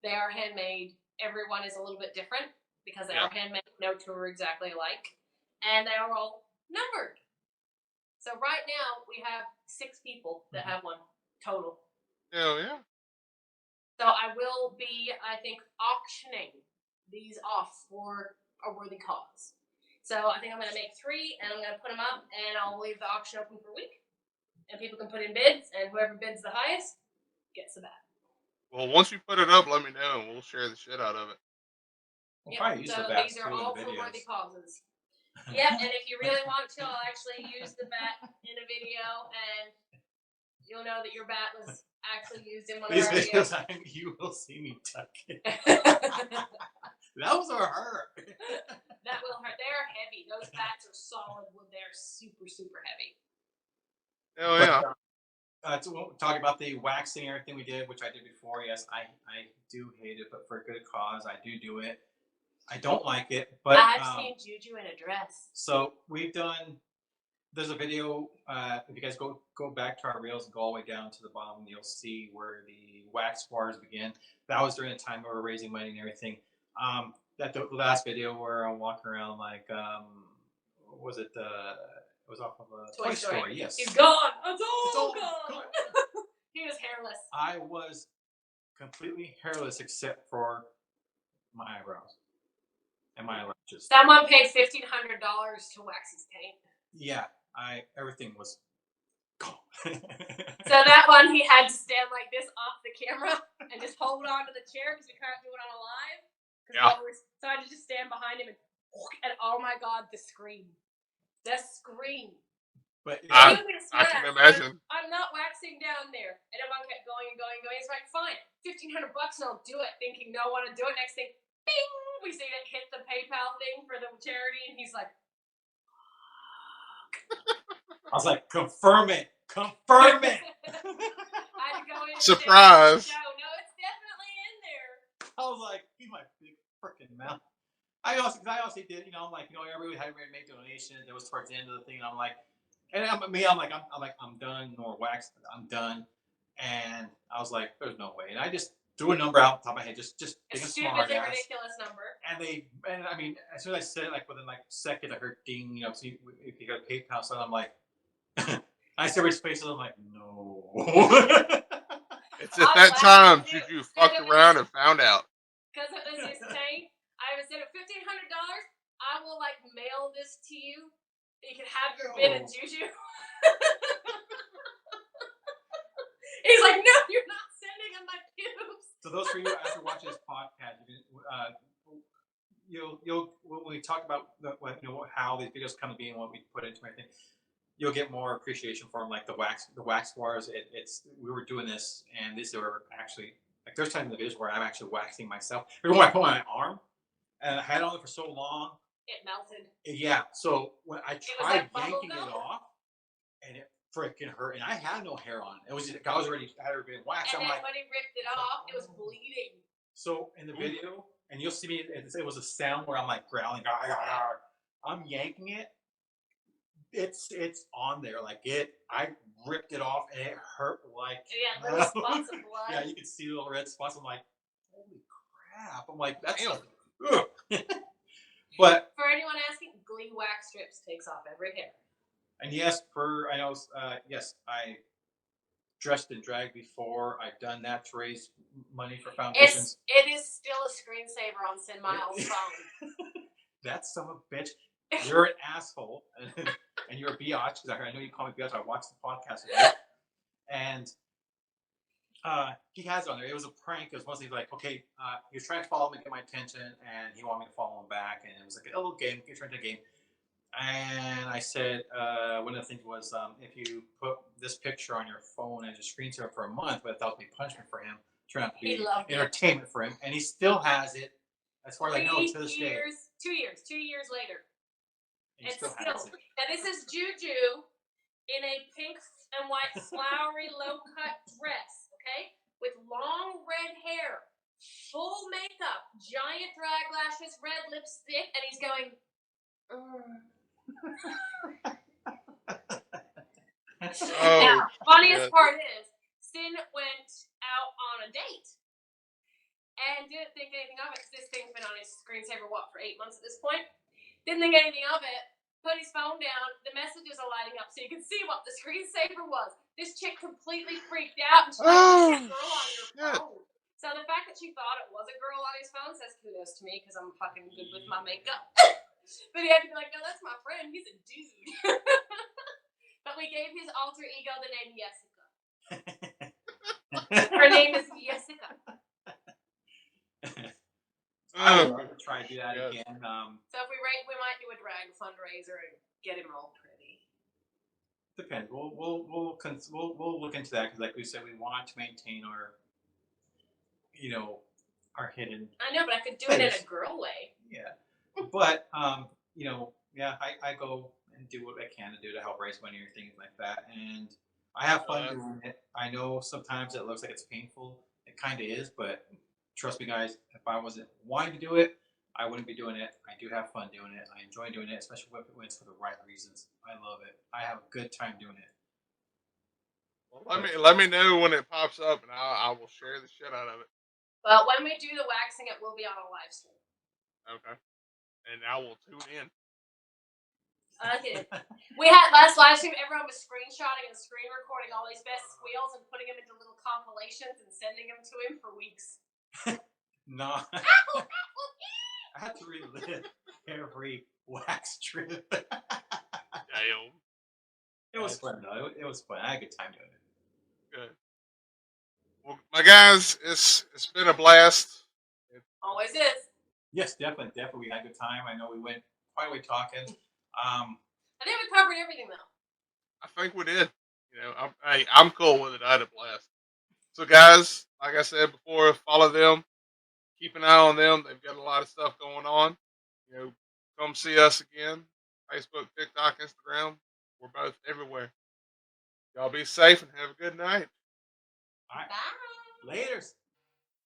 Speaker 4: They are handmade. Everyone is a little bit different because they are handmade. No two are exactly alike. And they are all numbered. So right now we have 6 people that have one total.
Speaker 2: Hell yeah.
Speaker 4: So I will be, I think, auctioning these off for a worthy cause. So I think I'm going to make 3 and I'm going to put them up and I'll leave the auction open for a week. And people can put in bids and whoever bids the highest gets the bat.
Speaker 2: Well, once you put it up, let me know and we'll share the shit out of it.
Speaker 3: We'll probably use
Speaker 4: so
Speaker 3: the bats
Speaker 4: these are
Speaker 3: too
Speaker 4: all
Speaker 3: in the
Speaker 4: for
Speaker 3: videos.
Speaker 4: worthy causes. Yep, and if you really want to, I'll actually use the bat in a video and you'll know that your bat was actually used in one of
Speaker 3: These
Speaker 4: our
Speaker 3: videos,
Speaker 4: videos.
Speaker 3: you will see me tuck it. That was our hurt.
Speaker 4: That will hurt. They're heavy. Those bats are solid wood. They're super, super heavy.
Speaker 2: Hell yeah.
Speaker 3: To talk about the waxing and everything we did, which I did before. Yes, I do hate it, but for a good cause, I do it. I don't like it, but
Speaker 4: I've seen Juju in a dress.
Speaker 3: So we've done. There's a video. If you guys go back to our reels and go all the way down to the bottom, you'll see where the wax wars begin. That was during the time we were raising money and everything. That the last video where I'm walking around like was it? It was off of a Toy Story. Yes.
Speaker 4: He's gone. It's all gone. He was hairless.
Speaker 3: I was completely hairless except for my eyebrows and my eyelashes.
Speaker 4: Someone paid $1,500 to wax his paint.
Speaker 3: Yeah, everything was gone.
Speaker 4: So that one he had to stand like this off the camera and just hold on to the chair because we can't do it on a live.
Speaker 2: Yeah.
Speaker 4: So I had to just stand behind him and oh my god, the scream. The scream.
Speaker 3: But
Speaker 2: I can imagine.
Speaker 4: I'm not waxing down there. And everyone kept going and going and going. It's like, fine, $1,500 and I'll do it, thinking no one would do it. Next thing, bing, we see it hit the PayPal thing for the charity, and he's like,
Speaker 3: I was like, confirm it. Confirm it.
Speaker 4: I had to go in and
Speaker 2: Surprise.
Speaker 4: check the show. No, it's definitely in there.
Speaker 3: I was like, keep my big freaking mouth. I also did, I'm like, everybody had to make donations. It was towards the end of the thing, and I'm like, I'm done, nor wax, I'm done. And I was like, there's no way. And I just threw a number out the top of my head, just
Speaker 4: A
Speaker 3: being a smart
Speaker 4: stupidly
Speaker 3: ass.
Speaker 4: ridiculous number.
Speaker 3: And I mean, as soon as I said it, like within like a second, I heard ding, so if you got a PayPal, so I'm like, I see everybody's faces, I'm like, no.
Speaker 2: It's at that time Juju fucked around and found out.
Speaker 4: Because it was his tank. I was said, $1,500, I will like mail this to you. You can have your bit of Juju. He's like, no, you're not sending him my pubes.
Speaker 3: So those for you after watching this podcast, when we talk about how these videos come to be and what we put into everything, you'll get more appreciation for them. Like the wax wars. We were doing this, and these were actually like there's times in the videos where I'm actually waxing myself. Remember when I put my arm and I had it on it for so long,
Speaker 4: it melted.
Speaker 3: Yeah. So when I tried
Speaker 4: like
Speaker 3: yanking it off, and it freaking hurt, and I had no hair on. It was just, I was already had it been waxed.
Speaker 4: And
Speaker 3: I'm
Speaker 4: then
Speaker 3: like,
Speaker 4: when he ripped it off, it was bleeding.
Speaker 3: So in the video, and you'll see me, it was a sound where I'm like growling. I'm yanking it. It's on there like it. I ripped it off and it hurt like.
Speaker 4: Yeah, little spots of blood.
Speaker 3: Yeah, you can see little red spots. I'm like, holy crap! I'm like, that's. But
Speaker 4: for anyone asking, Glee wax strips takes off every hair.
Speaker 3: And yes, I dressed in drag before. I've done that to raise money for foundations.
Speaker 4: It is still a screensaver on Sin Miles' phone.
Speaker 3: That son of a bitch. You're an asshole, and you're a biatch, because I know you call me biatch. I watched the podcast today. And he has it on there. It was a prank. It was mostly like, okay, he was trying to follow me, get my attention, and he wanted me to follow him back. And it was like a little game. He turned into a game. And I said, one of the things was, if you put this picture on your phone as a screensaver for a month, but that would be punishment for him. Turned out to be entertainment for him, and he still has it, as far as I know, to this day.
Speaker 4: 2 years later.
Speaker 3: And he still has it.
Speaker 4: Now this is Juju in a pink and white flowery low-cut dress, okay, with long red hair, full makeup, giant drag lashes, red lipstick, and he's going. Now, funniest part is, Sin went out on a date and didn't think anything of it, because this thing's been on his screensaver, for 8 months at this point. Didn't think anything of it. Put his phone down. The messages are lighting up so you can see what the screensaver was. This chick completely freaked out and she's like, "It's a girl on your phone." So the fact that she thought it was a girl on his phone says kudos to me, because I'm fucking good with my makeup. But he had to be like, "No, that's my friend. He's a dude." But we gave his alter ego the name Jessica. Her name is Jessica.
Speaker 3: I would love to try to do that again.
Speaker 4: So if we might do a drag fundraiser and get him all pretty.
Speaker 3: Depends. We'll look into that, because, like we said, we want to maintain our, our hidden.
Speaker 4: I know, but I could do it in a girl way.
Speaker 3: Yeah, but I go and do what I can to do to help raise money or things like that, and I have fun doing it. I know sometimes it looks like it's painful. It kind of is, but trust me, guys, if I wasn't wanting to do it, I wouldn't be doing it. I do have fun doing it. I enjoy doing it, especially when it's for the right reasons. I love it. I have a good time doing it.
Speaker 2: Well, let me know when it pops up, and I will share the shit out of it.
Speaker 4: Well, when we do the waxing, it will be on a live stream.
Speaker 2: Okay. And I will tune in.
Speaker 4: Okay. We had last live stream, everyone was screenshotting and screen recording all these best squeals and putting them into little compilations and sending them to him for weeks.
Speaker 3: No. I had to relive every wax trip.
Speaker 2: Damn.
Speaker 3: It was fun, though. It was fun. I had a good time doing it.
Speaker 2: Good. Well, my guys, it's been a blast.
Speaker 4: Always is.
Speaker 3: Yes, definitely. We had a good time. I know we went quite a way talking.
Speaker 4: I think we covered everything, though.
Speaker 2: I think we did. I'm cool with it. I had a blast. So, guys, like I said before, follow them. Keep an eye on them. They've got a lot of stuff going on. Come see us again. Facebook, TikTok, Instagram. We're both everywhere. Y'all be safe and have a good night.
Speaker 3: All right.
Speaker 4: Bye.
Speaker 3: Laters.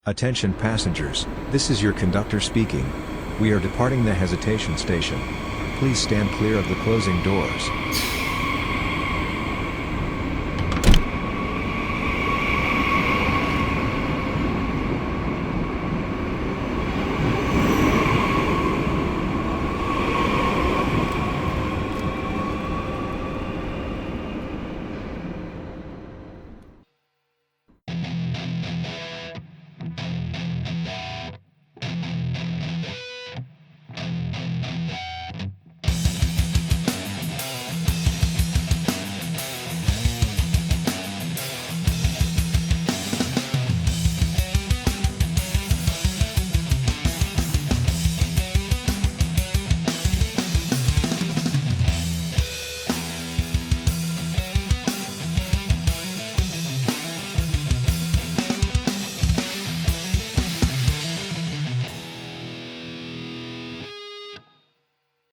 Speaker 1: Attention passengers, this is your conductor speaking. We are departing the hesitation station. Please stand clear of the closing doors.